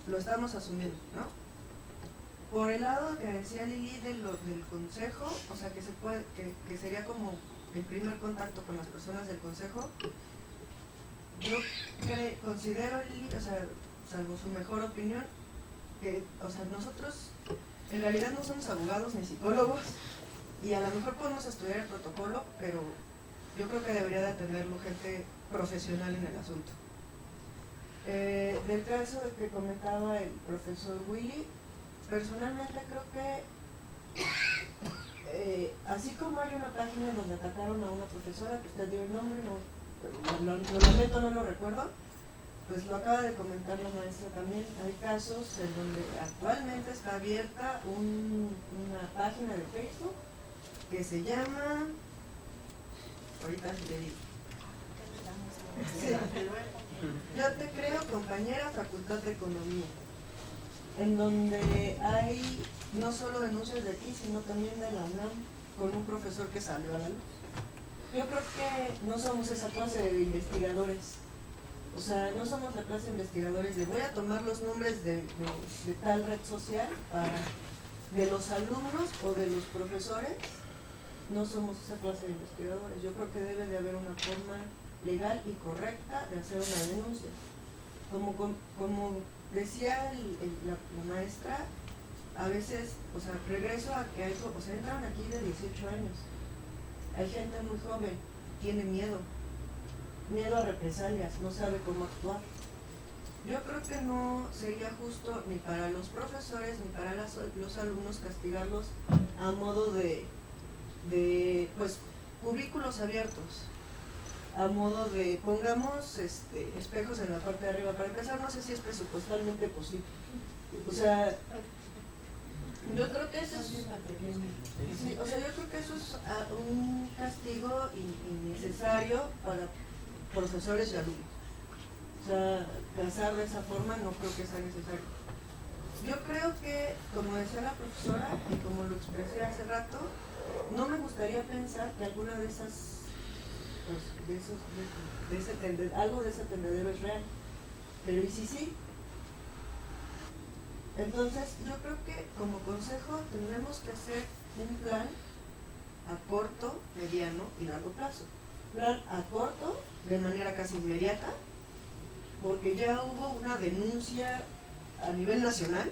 Lo estamos asumiendo, ¿no? Por el lado que decía Lili del consejo, o sea, que sería como el primer contacto con las personas del consejo, yo considero, o sea, salvo su mejor opinión, que, o sea, nosotros en realidad no somos abogados ni psicólogos y a lo mejor podemos estudiar el protocolo, pero yo creo que debería de atenderlo gente profesional en el asunto. Del caso que comentaba el profesor Willy, personalmente creo que así como hay una página donde atacaron a una profesora, que usted dio el nombre, lo lamento, no lo recuerdo, pues lo acaba de comentar la maestra también. Hay casos en donde actualmente está abierta una página de Facebook que se llama, ahorita te digo, sí. Yo te creo, compañera, Facultad de Economía, en donde hay solo denuncias de aquí, sino también de la UNAM, con un profesor que salió a la luz. Yo creo que no somos esa clase de investigadores. O sea, no somos la clase de investigadores de voy a tomar los nombres de tal red social de los alumnos o de los profesores. No somos esa clase de investigadores. Yo creo que debe de haber una forma legal y correcta de hacer una denuncia. Como decía la maestra, a veces, o sea, regreso a que hay, o sea, entran aquí de 18 años. Hay gente muy joven, tiene miedo a represalias, no sabe cómo actuar. Yo creo que no sería justo ni para los profesores ni para los alumnos castigarlos a modo de pues cubículos abiertos, a modo de pongamos espejos en la parte de arriba. Para empezar, no sé si es presupuestalmente posible. O sea, yo creo que eso es, sí, o sea, yo creo que eso es un castigo innecesario para profesores y alumnos. O sea, pensar de esa forma no creo que sea necesario. Yo creo que, como decía la profesora y como lo expresé hace rato, no me gustaría pensar que alguna de esas, pues, algo de ese tendedero es real. Pero ¿y si sí? Entonces, yo creo que como consejo tendremos que hacer un plan a corto, mediano y largo plazo. Plan a corto, de manera casi inmediata, porque ya hubo una denuncia a nivel nacional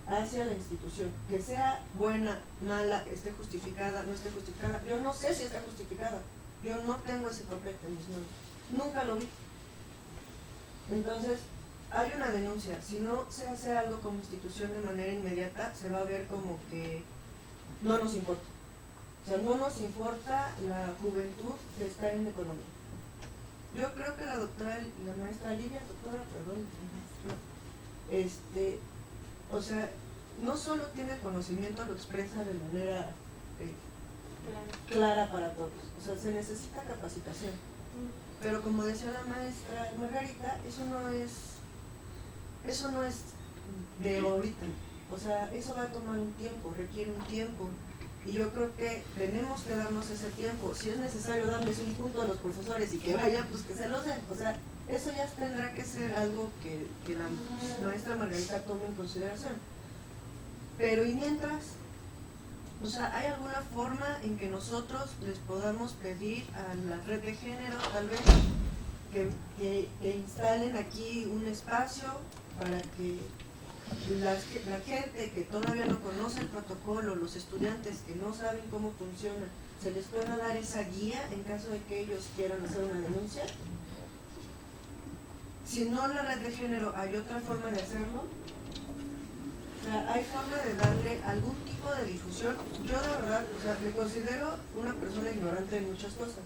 hacia la institución, que sea buena, mala, esté justificada, no esté justificada. Yo no sé si está justificada, yo no tengo ese papel en mis manos, nunca lo vi. Entonces, hay una denuncia, si no se hace algo como institución de manera inmediata, se va a ver como que no nos importa. O sea, no nos importa la juventud que está en economía. Yo creo que la maestra Livia, o sea, no solo tiene conocimiento, lo expresa de manera clara para todos. O sea, se necesita capacitación. Pero como decía la maestra Margarita, eso no es de ahorita. O sea, eso va a tomar un tiempo, requiere un tiempo. Y yo creo que tenemos que darnos ese tiempo. Si es necesario darles un punto a los profesores y que vayan, pues que se los den. O sea, eso ya tendrá que ser algo que la maestra Margarita tome en consideración. Pero y mientras, o sea, ¿hay alguna forma en que nosotros les podamos pedir a la red de género, tal vez, que instalen aquí un espacio para que la gente que todavía no conoce el protocolo, los estudiantes que no saben cómo funciona, se les pueda dar esa guía en caso de que ellos quieran hacer una denuncia? Si no la red de género, ¿hay otra forma de hacerlo? O sea, ¿hay forma de darle algún tipo de difusión? Yo de verdad, o sea, me considero una persona ignorante de muchas cosas.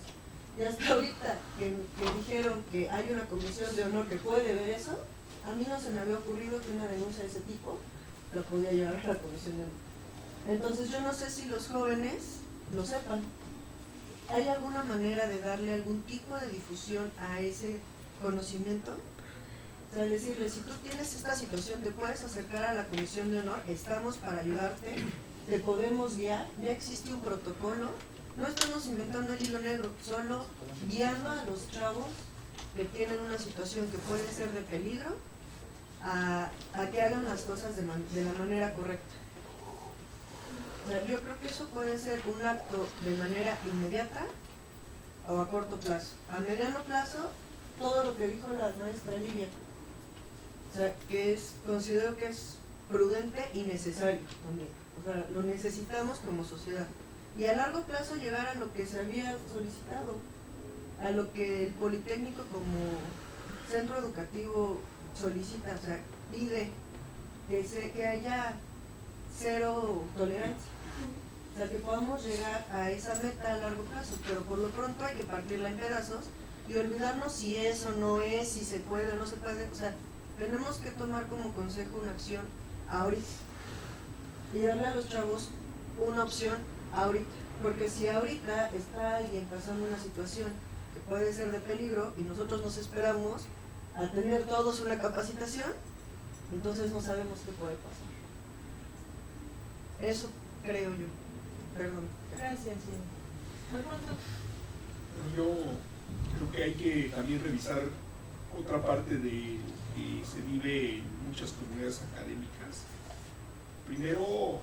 Y hasta ahorita que dijeron que hay una comisión de honor que puede ver eso, a mí no se me había ocurrido que una denuncia de ese tipo la podía llevar a la comisión de honor. Entonces yo no sé si los jóvenes lo sepan. ¿Hay alguna manera de darle algún tipo de difusión a ese conocimiento? O sea, decirle, si tú tienes esta situación, te puedes acercar a la comisión de honor, estamos para ayudarte, te podemos guiar, ya existe un protocolo, no estamos inventando el hilo negro, solo guiando a los chavos que tienen una situación que puede ser de peligro a que hagan las cosas de la manera correcta. O sea, yo creo que eso puede ser un acto de manera inmediata o a corto plazo. A mediano plazo, todo lo que dijo la maestra Livia. O sea, considero que es prudente y necesario también. O sea, lo necesitamos como sociedad. Y a largo plazo llegar a lo que se había solicitado, a lo que el Politécnico como centro educativo solicita, o sea, pide que haya cero tolerancia. O sea, que podamos llegar a esa meta a largo plazo, pero por lo pronto hay que partirla en pedazos y olvidarnos si eso no es, si se puede o no se puede. O sea, tenemos que tomar como consejo una acción ahorita y darle a los chavos una opción ahorita, porque si ahorita está alguien pasando una situación que puede ser de peligro y nosotros nos esperamos a tener todos una capacitación, entonces no sabemos qué puede pasar. Eso creo yo. Perdón. Gracias, Yo creo que hay que también revisar otra parte de que se vive en muchas comunidades académicas. Primero,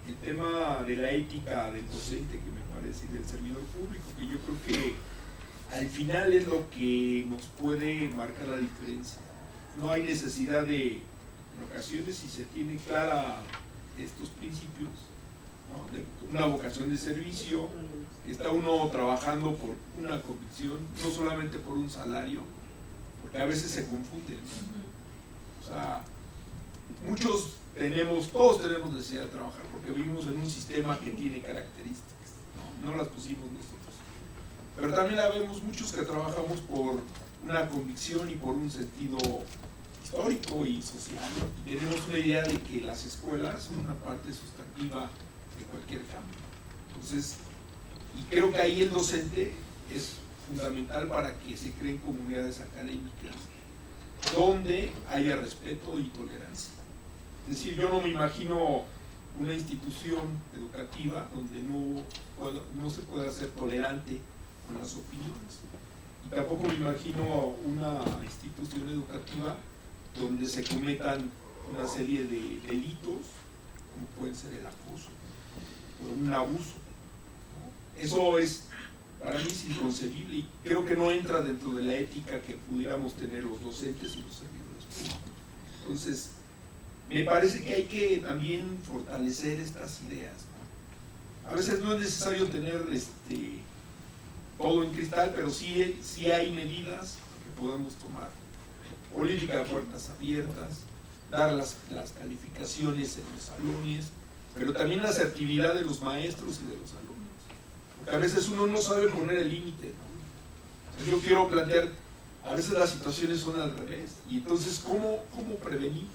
el tema de la ética del docente, que me parece, y del servidor público, que yo creo que al final es lo que nos puede marcar la diferencia. No hay necesidad de, en ocasiones, si se tiene clara estos principios, ¿no?, de una vocación de servicio, está uno trabajando por una convicción, no solamente por un salario, porque a veces se confunden. O sea, todos tenemos necesidad de trabajar, porque vivimos en un sistema que tiene características, no las pusimos nosotros. Pero también habemos muchos que trabajamos por una convicción y por un sentido histórico y social. Y tenemos una idea de que las escuelas son una parte sustantiva de cualquier cambio. Entonces, y creo que ahí el docente es fundamental para que se creen comunidades académicas donde haya respeto y tolerancia. Es decir, yo no me imagino una institución educativa donde no se pueda ser tolerante con las opiniones. Y tampoco me imagino una institución educativa donde se cometan una serie de delitos, como pueden ser el acoso o un abuso. Eso es, para mí, es inconcebible y creo que no entra dentro de la ética que pudiéramos tener los docentes y los servidores públicos. Entonces, me parece que hay que también fortalecer estas ideas, ¿no? A veces no es necesario tener todo en cristal, pero sí hay medidas que podemos tomar. Política de puertas abiertas, dar las calificaciones en los salones, pero también la asertividad de los maestros y de los alumnos. Porque a veces uno no sabe poner el límite, ¿no? Yo quiero plantear, a veces las situaciones son al revés, y entonces, ¿cómo prevenimos?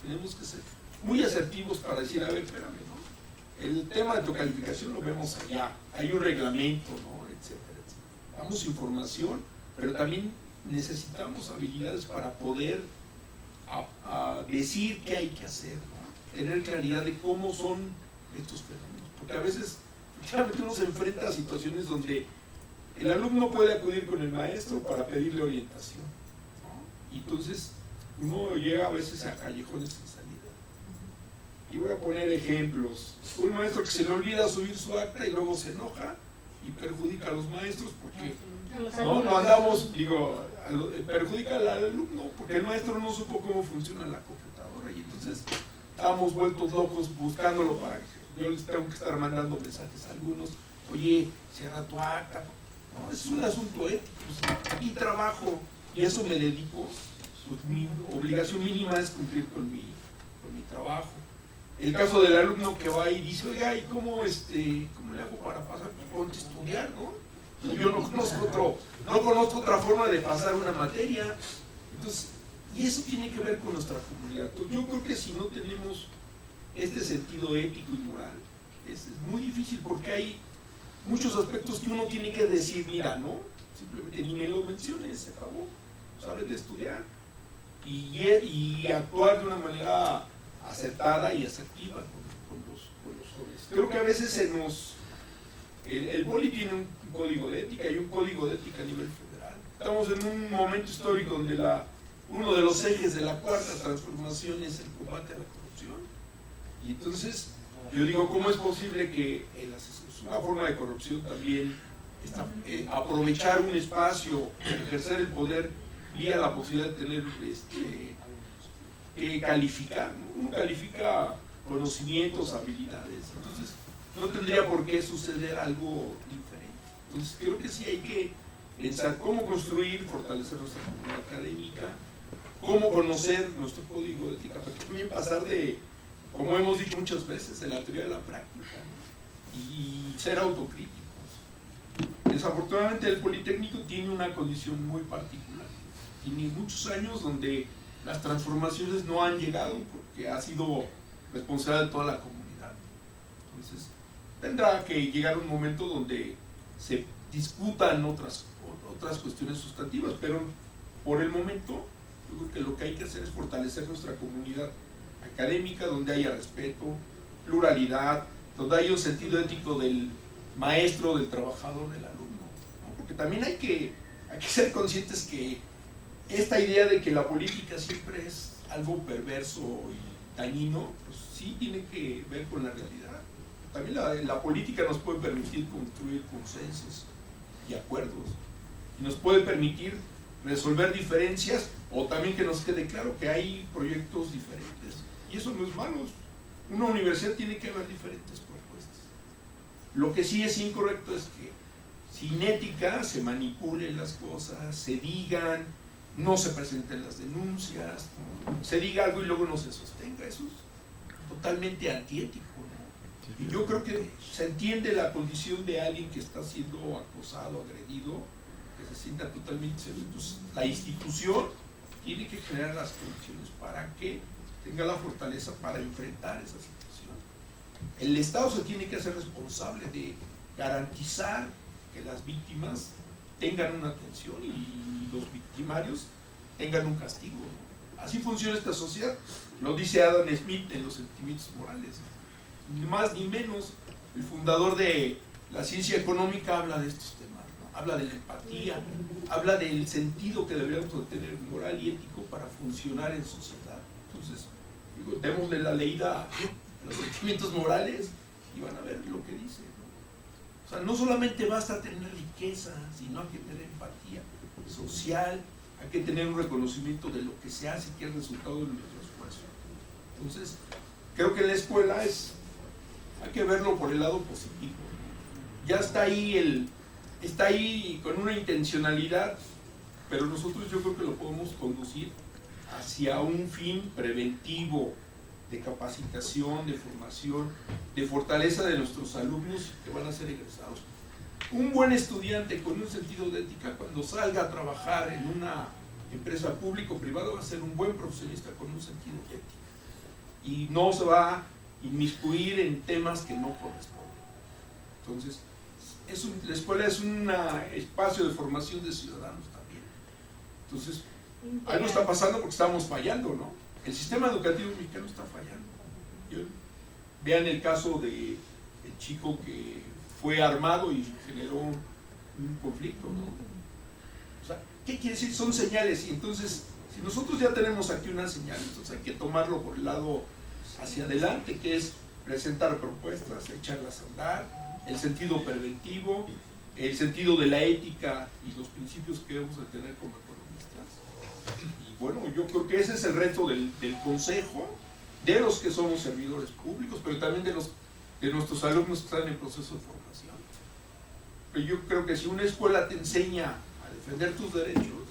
Tenemos que ser muy asertivos para decir, a ver, espérame, ¿no? El tema de tu calificación lo vemos allá, hay un reglamento, ¿no?, etcétera, etcétera. Damos información, pero también necesitamos habilidades para poder decir qué hay que hacer, ¿no? Tener claridad de cómo son estos fenómenos, porque a veces efectivamente uno se enfrenta a situaciones donde el alumno puede acudir con el maestro para pedirle orientación, ¿no? Y entonces uno llega a veces a callejones sin salida. Y voy a poner ejemplos. Un maestro que se le olvida subir su acta y luego se enoja y perjudica a los maestros porque no andamos, perjudica al alumno porque el maestro no supo cómo funciona la computadora y entonces estamos vueltos locos buscándolo para que yo les tengo que estar mandando mensajes a algunos, oye, cierra tu acta. No, es un asunto ético, aquí trabajo y eso me dedico. Pues mi obligación mínima es cumplir con mi trabajo. El caso del alumno que va y dice, oiga, ¿y cómo le hago para pasar? Pues ponte a estudiar, ¿no? Yo no conozco otra forma de pasar una materia. Entonces, y eso tiene que ver con nuestra comunidad. Yo creo que si no tenemos este sentido ético y moral, es muy difícil porque hay muchos aspectos que uno tiene que decir, mira, ¿no? Simplemente ni me lo menciones, se acabó. Sabes de estudiar. Y actuar de una manera acertada y asertiva con los jóvenes. Creo que a veces el BOLI tiene un código de ética y un código de ética a nivel federal. Estamos en un momento histórico donde uno de los ejes de la cuarta transformación es el combate a la corrupción. Y entonces, yo digo, ¿cómo es posible que una forma de corrupción también aprovechar un espacio, ejercer el poder vía la posibilidad de tener que calificar, ¿no? Uno califica conocimientos, habilidades, entonces no tendría por qué suceder algo diferente. Entonces creo que sí hay que pensar cómo construir, fortalecer nuestra comunidad académica, cómo conocer nuestro código de ética, para que también pasar de, como hemos dicho muchas veces, de la teoría a la práctica, ¿no? Y ser autocríticos. Desafortunadamente el Politécnico tiene una condición muy particular. Tiene muchos años donde las transformaciones no han llegado porque ha sido responsable de toda la comunidad. Entonces, tendrá que llegar un momento donde se discutan otras cuestiones sustantivas, pero por el momento, yo creo que lo que hay que hacer es fortalecer nuestra comunidad académica, donde haya respeto, pluralidad, donde haya un sentido ético del maestro, del trabajador, del alumno, ¿no? Porque también hay que ser conscientes que esta idea de que la política siempre es algo perverso y dañino, pues sí tiene que ver con la realidad. También la política nos puede permitir construir consensos y acuerdos, y nos puede permitir resolver diferencias, o también que nos quede claro que hay proyectos diferentes, y eso no es malo. Una universidad tiene que haber diferentes propuestas. Lo que sí es incorrecto es que sin ética se manipulen las cosas, se digan, no se presenten las denuncias, se diga algo y luego no se sostenga. Eso es totalmente antiético, ¿no? Y yo creo que se entiende la condición de alguien que está siendo acosado, agredido, que se sienta totalmente seguro. Entonces, la institución tiene que generar las condiciones para que tenga la fortaleza para enfrentar esa situación. El Estado se tiene que hacer responsable de garantizar que las víctimas tengan una atención y los victimarios tengan un castigo, ¿no? Así funciona esta sociedad, lo dice Adam Smith en Los Sentimientos Morales. Ni más ni menos, el fundador de la ciencia económica habla de estos temas, ¿no? Habla de la empatía, habla del sentido que deberíamos tener moral y ético para funcionar en sociedad. Entonces, digo, démosle la leída a Los Sentimientos Morales y van a ver lo que dice, ¿no? O sea, no solamente basta tener riqueza, sino hay que tener empatía social, hay que tener un reconocimiento de lo que se hace y que es el resultado de nuestro esfuerzo. Entonces, creo que la escuela hay que verlo por el lado positivo. Ya está ahí con una intencionalidad, pero nosotros yo creo que lo podemos conducir hacia un fin preventivo de capacitación, de formación, de fortaleza de nuestros alumnos que van a ser egresados. Un buen estudiante con un sentido de ética, cuando salga a trabajar en una empresa pública o privada, va a ser un buen profesionista con un sentido de ética y no se va a inmiscuir en temas que no corresponden. Entonces, la escuela es un espacio de formación de ciudadanos también. Entonces, algo está pasando porque estamos fallando, ¿no? El sistema educativo mexicano está fallando. Vean el caso del chico que fue armado y generó un conflicto, ¿no? O sea, ¿qué quiere decir? Son señales, y entonces, si nosotros ya tenemos aquí una señal, entonces hay que tomarlo por el lado hacia adelante, que es presentar propuestas, echarlas a andar, el sentido preventivo, el sentido de la ética y los principios que debemos de tener como economistas. Y bueno, yo creo que ese es el reto del consejo, de los que somos servidores públicos, pero también de nuestros alumnos que están en proceso de formación. Pero yo creo que si una escuela te enseña a defender tus derechos,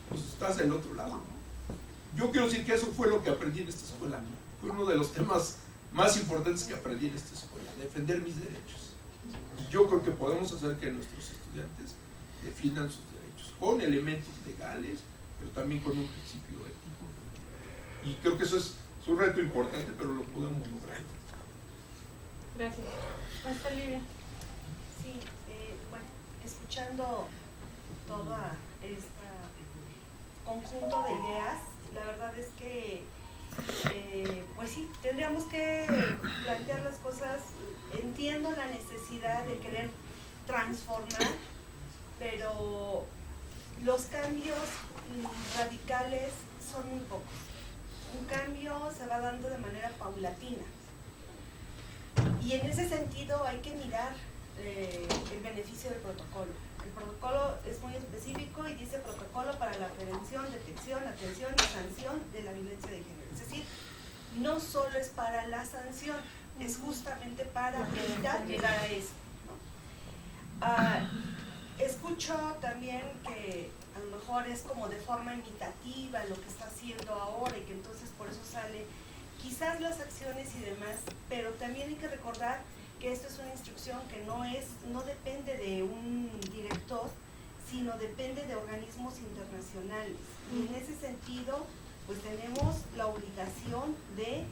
pues estás del otro lado, ¿no? Yo quiero decir que eso fue lo que aprendí en esta escuela. Fue uno de los temas más importantes que aprendí en esta escuela, defender mis derechos. Yo creo que podemos hacer que nuestros estudiantes defiendan sus derechos con elementos legales, pero también con un principio ético. Y creo que eso es un reto importante, pero lo podemos lograr. Gracias. Hasta Livia. Sí, bueno, escuchando todo este conjunto de ideas, la verdad es que pues sí, tendríamos que plantear las cosas. Entiendo la necesidad de querer transformar, pero los cambios radicales son muy pocos. Un cambio se va dando de manera paulatina. Y en ese sentido hay que mirar el beneficio del protocolo. El protocolo es muy específico y dice protocolo para la prevención, detección, atención y sanción de la violencia de género. Es decir, no solo es para la sanción, es justamente para evitar llegar a eso, ¿no? Escucho también que a lo mejor es como de forma imitativa lo que está haciendo ahora y que entonces por eso sale quizás las acciones y demás, pero también hay que recordar que esto es una instrucción que no depende de un director, sino depende de organismos internacionales. Y en ese sentido, pues tenemos la obligación de,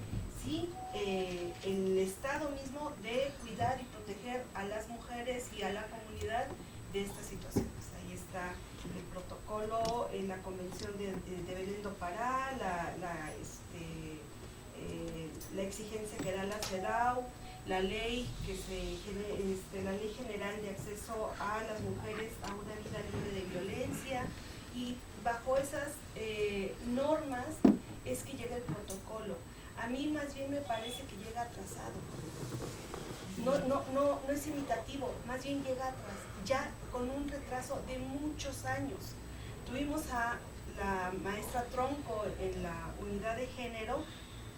sí, el Estado mismo, de cuidar y proteger a las mujeres y a la comunidad de estas situaciones. Ahí está el protocolo, la Convención de Belén do Pará, la exigencia que da la CEDAW, la ley la ley general de acceso a las mujeres a una vida libre de violencia, y bajo esas normas es que llega el protocolo. A mí más bien me parece que llega atrasado. No es imitativo, más bien llega atrás, ya con un retraso de muchos años. Tuvimos a la maestra Tronco en la unidad de género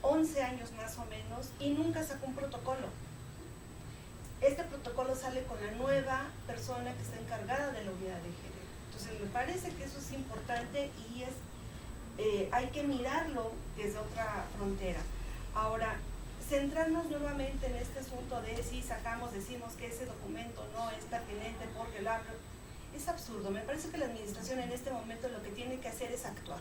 11 años más o menos y nunca sacó un protocolo. Este protocolo sale con la nueva persona que está encargada de la unidad de género. Entonces me parece que eso es importante y hay que mirarlo desde otra frontera. Ahora, centrarnos nuevamente en este asunto de si decimos que ese documento no es pertinente porque el hablo, es absurdo. Me parece que la administración en este momento lo que tiene que hacer es actuar.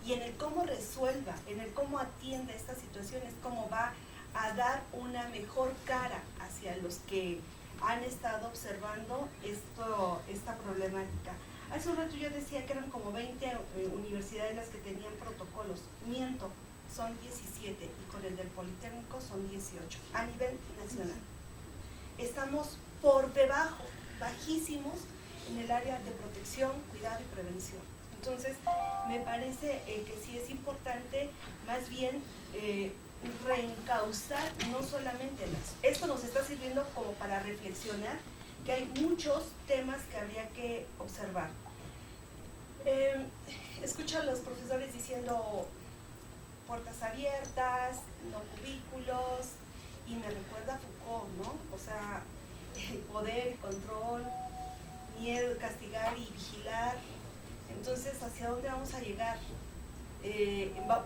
Y en el cómo resuelva, en el cómo atienda estas situaciones, cómo va a dar una mejor cara hacia los que han estado observando esta problemática. Hace un rato yo decía que eran como 20 universidades las que tenían protocolos. Miento, son 17 y con el del Politécnico son 18 a nivel nacional. Estamos por debajo, bajísimos en el área de protección, cuidado y prevención. Entonces, me parece que sí es importante más bien reencauzar no solamente esto nos está sirviendo como para reflexionar que hay muchos temas que habría que observar. Escucho a los profesores diciendo puertas abiertas, no cubículos, y me recuerda a Foucault, ¿no? O sea, el poder, control, miedo, castigar y vigilar. Entonces, ¿hacia dónde vamos a llegar?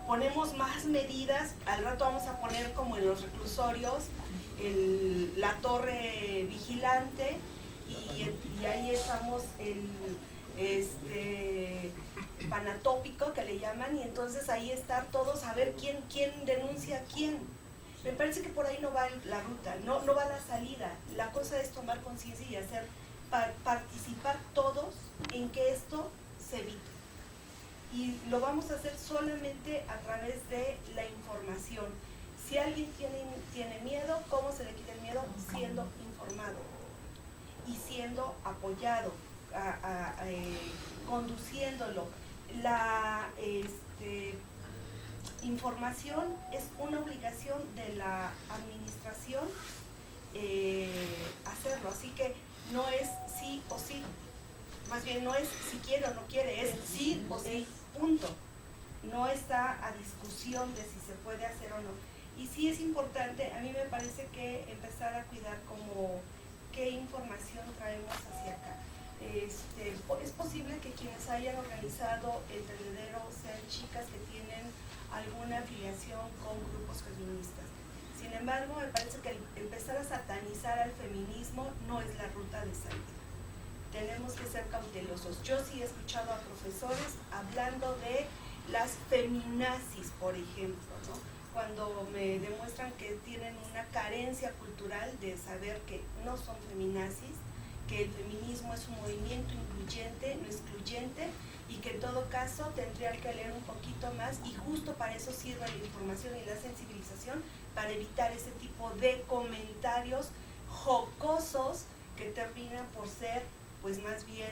Ponemos más medidas, al rato vamos a poner como en los reclusorios la torre vigilante y ahí estamos panatópico que le llaman, y entonces ahí estar todos a ver quién denuncia a quién. Me parece que por ahí no va la ruta, no va la salida. La cosa es tomar conciencia y hacer participar todos en que esto se evite. Y lo vamos a hacer solamente a través de la información. Si alguien tiene miedo, ¿cómo se le quita el miedo? Siendo informado y siendo apoyado, conduciéndolo. La información es una obligación de la administración hacerlo, así que no es sí o sí, más bien no es si quiere o no quiere, es sí o sí, punto. No está a discusión de si se puede hacer o no. Y sí es importante, a mí me parece que empezar a cuidar como qué información traemos hacia acá. Es posible que quienes hayan organizado el tendedero sean chicas que tienen alguna afiliación con grupos feministas. Sin embargo, me parece que empezar a satanizar al feminismo no es la ruta de salida. Tenemos que ser cautelosos. Yo sí he escuchado a profesores hablando de las feminazis, por ejemplo, ¿no? Cuando me demuestran que tienen una carencia cultural de saber que no son feminazis, que el feminismo es un movimiento incluyente, no excluyente, y que en todo caso tendrían que leer un poquito más, y justo para eso sirve la información y la sensibilización, para evitar ese tipo de comentarios jocosos que terminan por ser pues más bien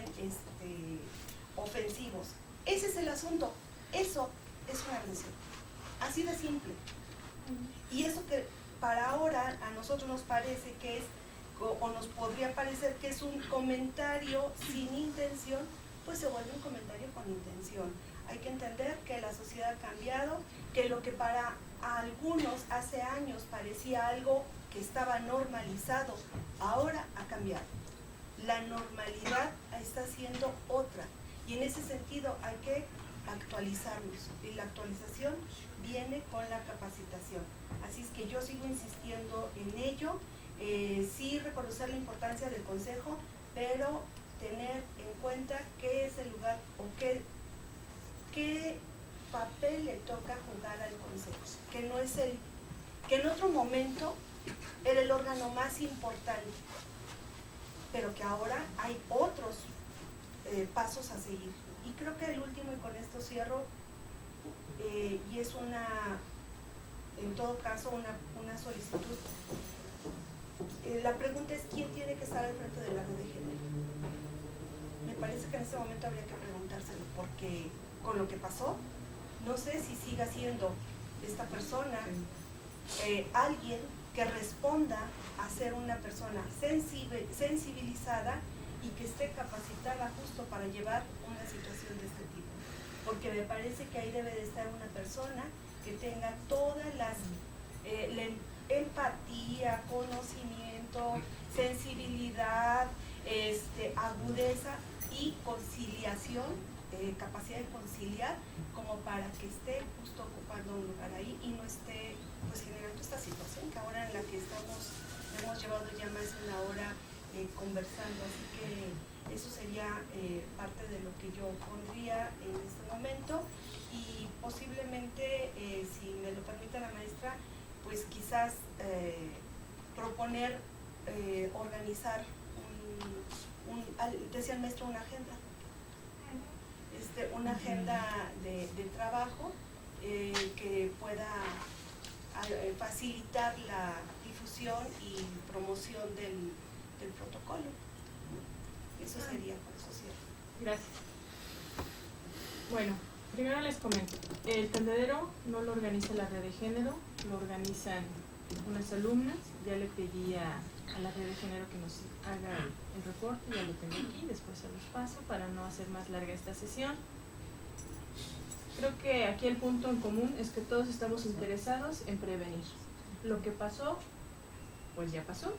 ofensivos. Ese es el asunto, eso es una agresión, así de simple. Y eso que para ahora a nosotros nos parece que es, o nos podría parecer que es un comentario sin intención, pues se vuelve un comentario con intención. Hay que entender que la sociedad ha cambiado, que lo que para algunos hace años parecía algo que estaba normalizado, ahora ha cambiado. La normalidad está siendo otra, y en ese sentido hay que actualizarnos, y la actualización viene con la capacitación. Así es que yo sigo insistiendo en ello, sí reconocer la importancia del consejo, pero tener en cuenta qué es el lugar o qué papel le toca jugar al consejo, que no es que en otro momento era el órgano más importante, pero que ahora hay otros pasos a seguir. Y creo que el último, y con esto cierro, y es una en todo caso una solicitud. La pregunta es quién tiene que estar al frente de la red de género. Me parece que en este momento habría que preguntárselo, porque con lo que pasó, no sé si siga siendo esta persona alguien que responda a ser una persona sensibilizada y que esté capacitada justo para llevar una situación de este tipo. Porque me parece que ahí debe de estar una persona que tenga todas las la empatía, conocimiento, sensibilidad, agudeza y conciliación, capacidad de conciliar, como para que esté justo ocupando un lugar ahí y no esté pues generando esta situación que ahora en la que hemos llevado ya más de una hora conversando. Así que eso sería parte de lo que yo pondría en este momento, y posiblemente, si me lo permite la maestra, pues quizás proponer organizar decía el maestro, una agenda, una agenda de trabajo que pueda facilitar la difusión y promoción del protocolo. Eso sería, por eso cierro. Gracias. Bueno, primero les comento, el tendedero no lo organiza la red de género, lo organizan unas alumnas. Ya le pedí a la red de género que nos haga el reporte, ya lo tengo aquí, después se los paso para no hacer más larga esta sesión. Creo que aquí el punto en común es que todos estamos interesados en prevenir. Lo que pasó, pues ya pasó.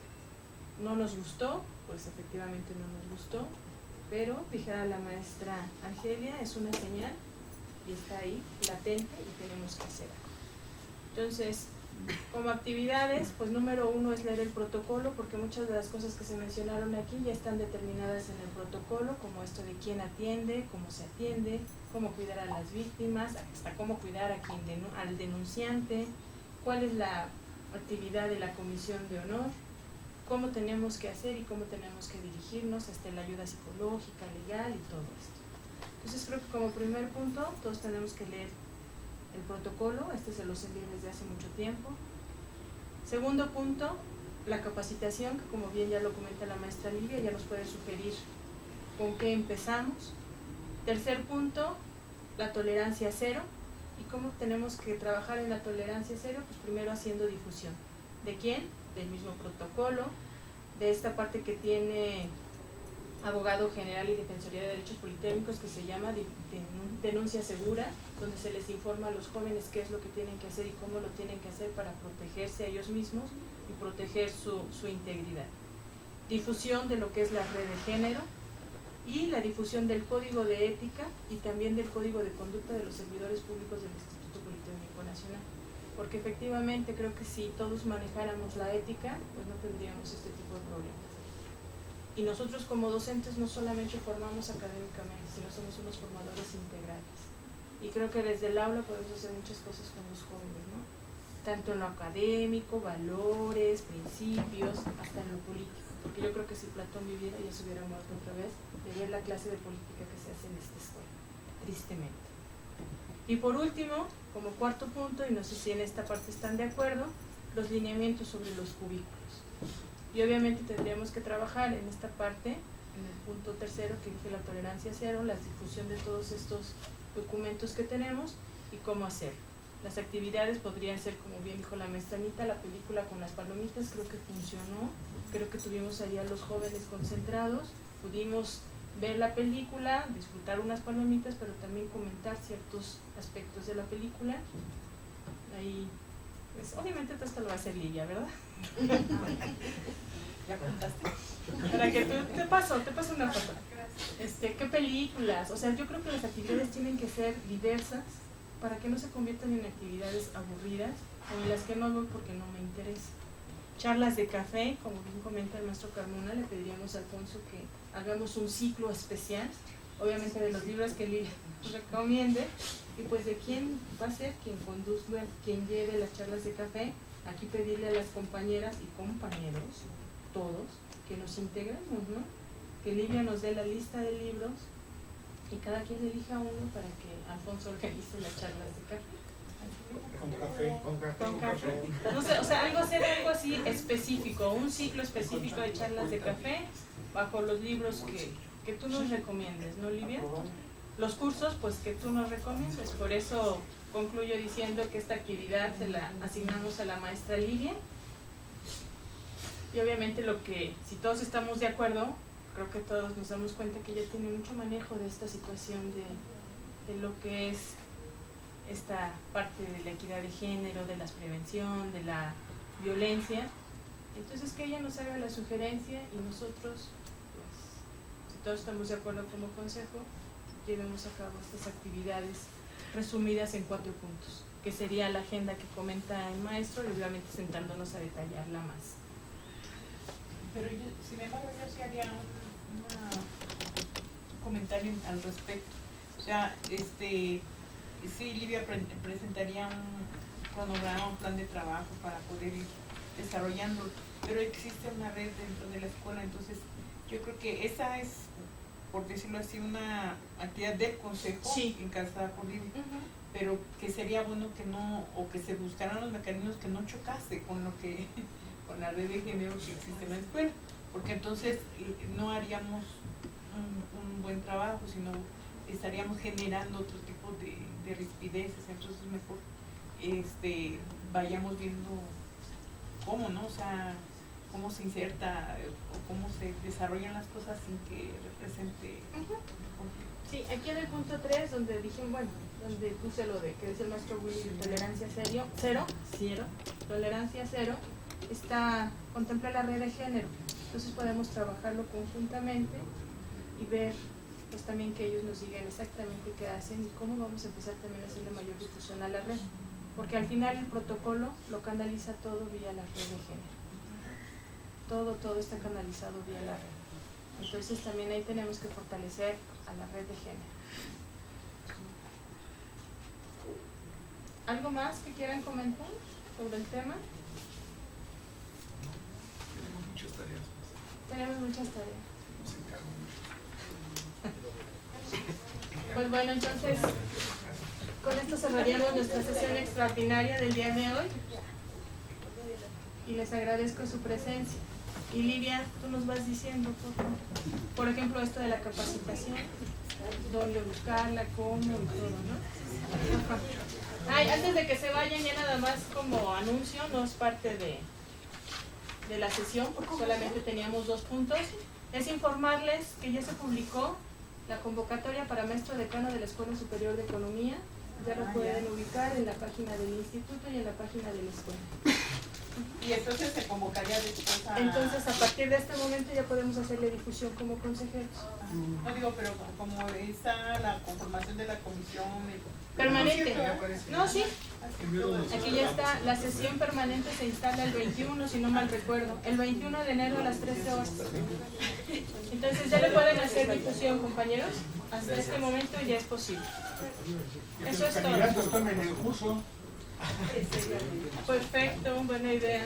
No nos gustó, pues efectivamente no nos gustó, pero dijera la maestra Angelia, es una señal y está ahí, latente, y tenemos que hacer algo. Entonces, como actividades, pues número 1 es leer el protocolo, porque muchas de las cosas que se mencionaron aquí ya están determinadas en el protocolo, como esto de quién atiende, cómo se atiende, cómo cuidar a las víctimas, hasta cómo cuidar a al denunciante, cuál es la actividad de la comisión de honor, cómo tenemos que hacer y cómo tenemos que dirigirnos hasta la ayuda psicológica, legal y todo esto. Entonces creo que como primer punto todos tenemos que leer el protocolo, se los envié desde hace mucho tiempo. Segundo punto, la capacitación, que como bien ya lo comenta la maestra Livia, ya nos puede sugerir con qué empezamos. Tercer punto, la tolerancia cero. ¿Y cómo tenemos que trabajar en la tolerancia cero? Pues primero haciendo difusión. ¿De quién? Del mismo protocolo, de esta parte que tiene Abogado General y Defensoría de Derechos Politécnicos, que se llama Denuncia Segura, donde se les informa a los jóvenes qué es lo que tienen que hacer y cómo lo tienen que hacer para protegerse a ellos mismos y proteger su integridad. Difusión de lo que es la red de género y la difusión del Código de Ética y también del Código de Conducta de los servidores públicos del Instituto Politécnico Nacional. Porque efectivamente creo que si todos manejáramos la ética, pues no tendríamos este tipo de problemas. Y nosotros como docentes no solamente formamos académicamente, sino somos unos formadores integrales. Y creo que desde el aula podemos hacer muchas cosas con los jóvenes, ¿no? Tanto en lo académico, valores, principios, hasta en lo político. Porque yo creo que si Platón viviera ya se hubiera muerto otra vez de ver la clase de política que se hace en esta escuela, tristemente. Y por último, como cuarto punto, y no sé si en esta parte están de acuerdo, los lineamientos sobre los cubículos. Y obviamente tendríamos que trabajar en esta parte, en el punto tercero que dice la tolerancia cero, la difusión de todos estos documentos que tenemos y cómo hacerlo. Las actividades podrían ser, como bien dijo la maestra Anita, la película con las palomitas, creo que funcionó, creo que tuvimos ahí a los jóvenes concentrados, pudimos ver la película, disfrutar unas palomitas, pero también comentar ciertos aspectos de la película. Ahí, pues obviamente todo esto lo va a hacer Livia, ¿verdad? ¿Ya contaste? Para que te paso una foto. ¿Qué películas? O sea, yo creo que las actividades tienen que ser diversas para que no se conviertan en actividades aburridas o en las que no voy porque no me interesa. Charlas de café, como bien comenta el maestro Carmona, le pediríamos a Alfonso que hagamos un ciclo especial, obviamente de los libros que Livia nos recomiende, y pues de quién va a ser quien conduzca, quien lleve las charlas de café. Aquí pedirle a las compañeras y compañeros, todos, que nos integremos, ¿no? Que Livia nos dé la lista de libros y cada quien elija uno para que Alfonso organice las charlas de café. Con café. Con café. No sé, o sea, hacer algo así específico, un ciclo específico de charlas de café bajo los libros que tú nos recomiendes, ¿no, Livia? Los cursos, pues, que tú nos recomiendes. Por eso concluyo diciendo que esta actividad se la asignamos a la maestra Livia. Y obviamente si todos estamos de acuerdo, creo que todos nos damos cuenta que ella tiene mucho manejo de esta situación de lo que es esta parte de la equidad de género, de la prevención, de la violencia. Entonces que ella nos haga la sugerencia y nosotros, pues, si todos estamos de acuerdo como consejo, llevemos a cabo estas actividades resumidas en 4 puntos, que sería la agenda que comenta el maestro y obviamente sentándonos a detallarla más. Pero sin embargo yo sí haría un comentario al respecto. O sea, sí, Livia presentaría un cronograma, un plan de trabajo para poder ir desarrollando, pero existe una red dentro de la escuela, entonces yo creo que esa es, por decirlo así, una actividad del consejo encabezada por Livia, pero que sería bueno que no, o que se buscaran los mecanismos que no chocase con con la red de género que existe en la escuela, porque entonces no haríamos un buen trabajo, sino estaríamos generando otro tipo de rispideces, entonces mejor vayamos viendo cómo, ¿no? O sea, cómo se inserta o cómo se desarrollan las cosas sin que represente conflicto. Sí, aquí en el punto 3, donde dije, bueno, donde puse lo de que es el maestro Willy de tolerancia cero, tolerancia cero, contempla la red de género. Entonces podemos trabajarlo conjuntamente y ver pues también que ellos nos digan exactamente qué hacen y cómo vamos a empezar también a hacerle mayor difusión a la red, porque al final el protocolo lo canaliza todo vía la red de género, todo está canalizado vía la red, entonces también ahí tenemos que fortalecer a la red de género. ¿Algo más que quieran comentar sobre el tema? Tenemos muchas tareas. Pues bueno, entonces con esto cerraríamos nuestra sesión extraordinaria del día de hoy y les agradezco su presencia. Y Livia, tú nos vas diciendo, por ejemplo, esto de la capacitación, dónde buscarla, cómo y todo, ¿no? Ay, antes de que se vayan, ya nada más como anuncio, no es parte de la sesión, porque solamente teníamos 2 puntos, es informarles que ya se publicó la convocatoria para maestro decano de la Escuela Superior de Economía. Ya lo pueden ubicar en la página del instituto y en la página de la escuela. Y entonces se convocaría después a... Entonces, a partir de este momento ya podemos hacerle difusión como consejeros. No digo, pero como está la conformación de la comisión... Permanente. No, sí. Aquí ya está. La sesión permanente se instala el 21, si no mal recuerdo. El 21 de enero a las 13 horas. Entonces ya le pueden hacer difusión, compañeros. Hasta este momento ya es posible. Eso es todo. Los candidatos tomen el curso. Perfecto, buena idea.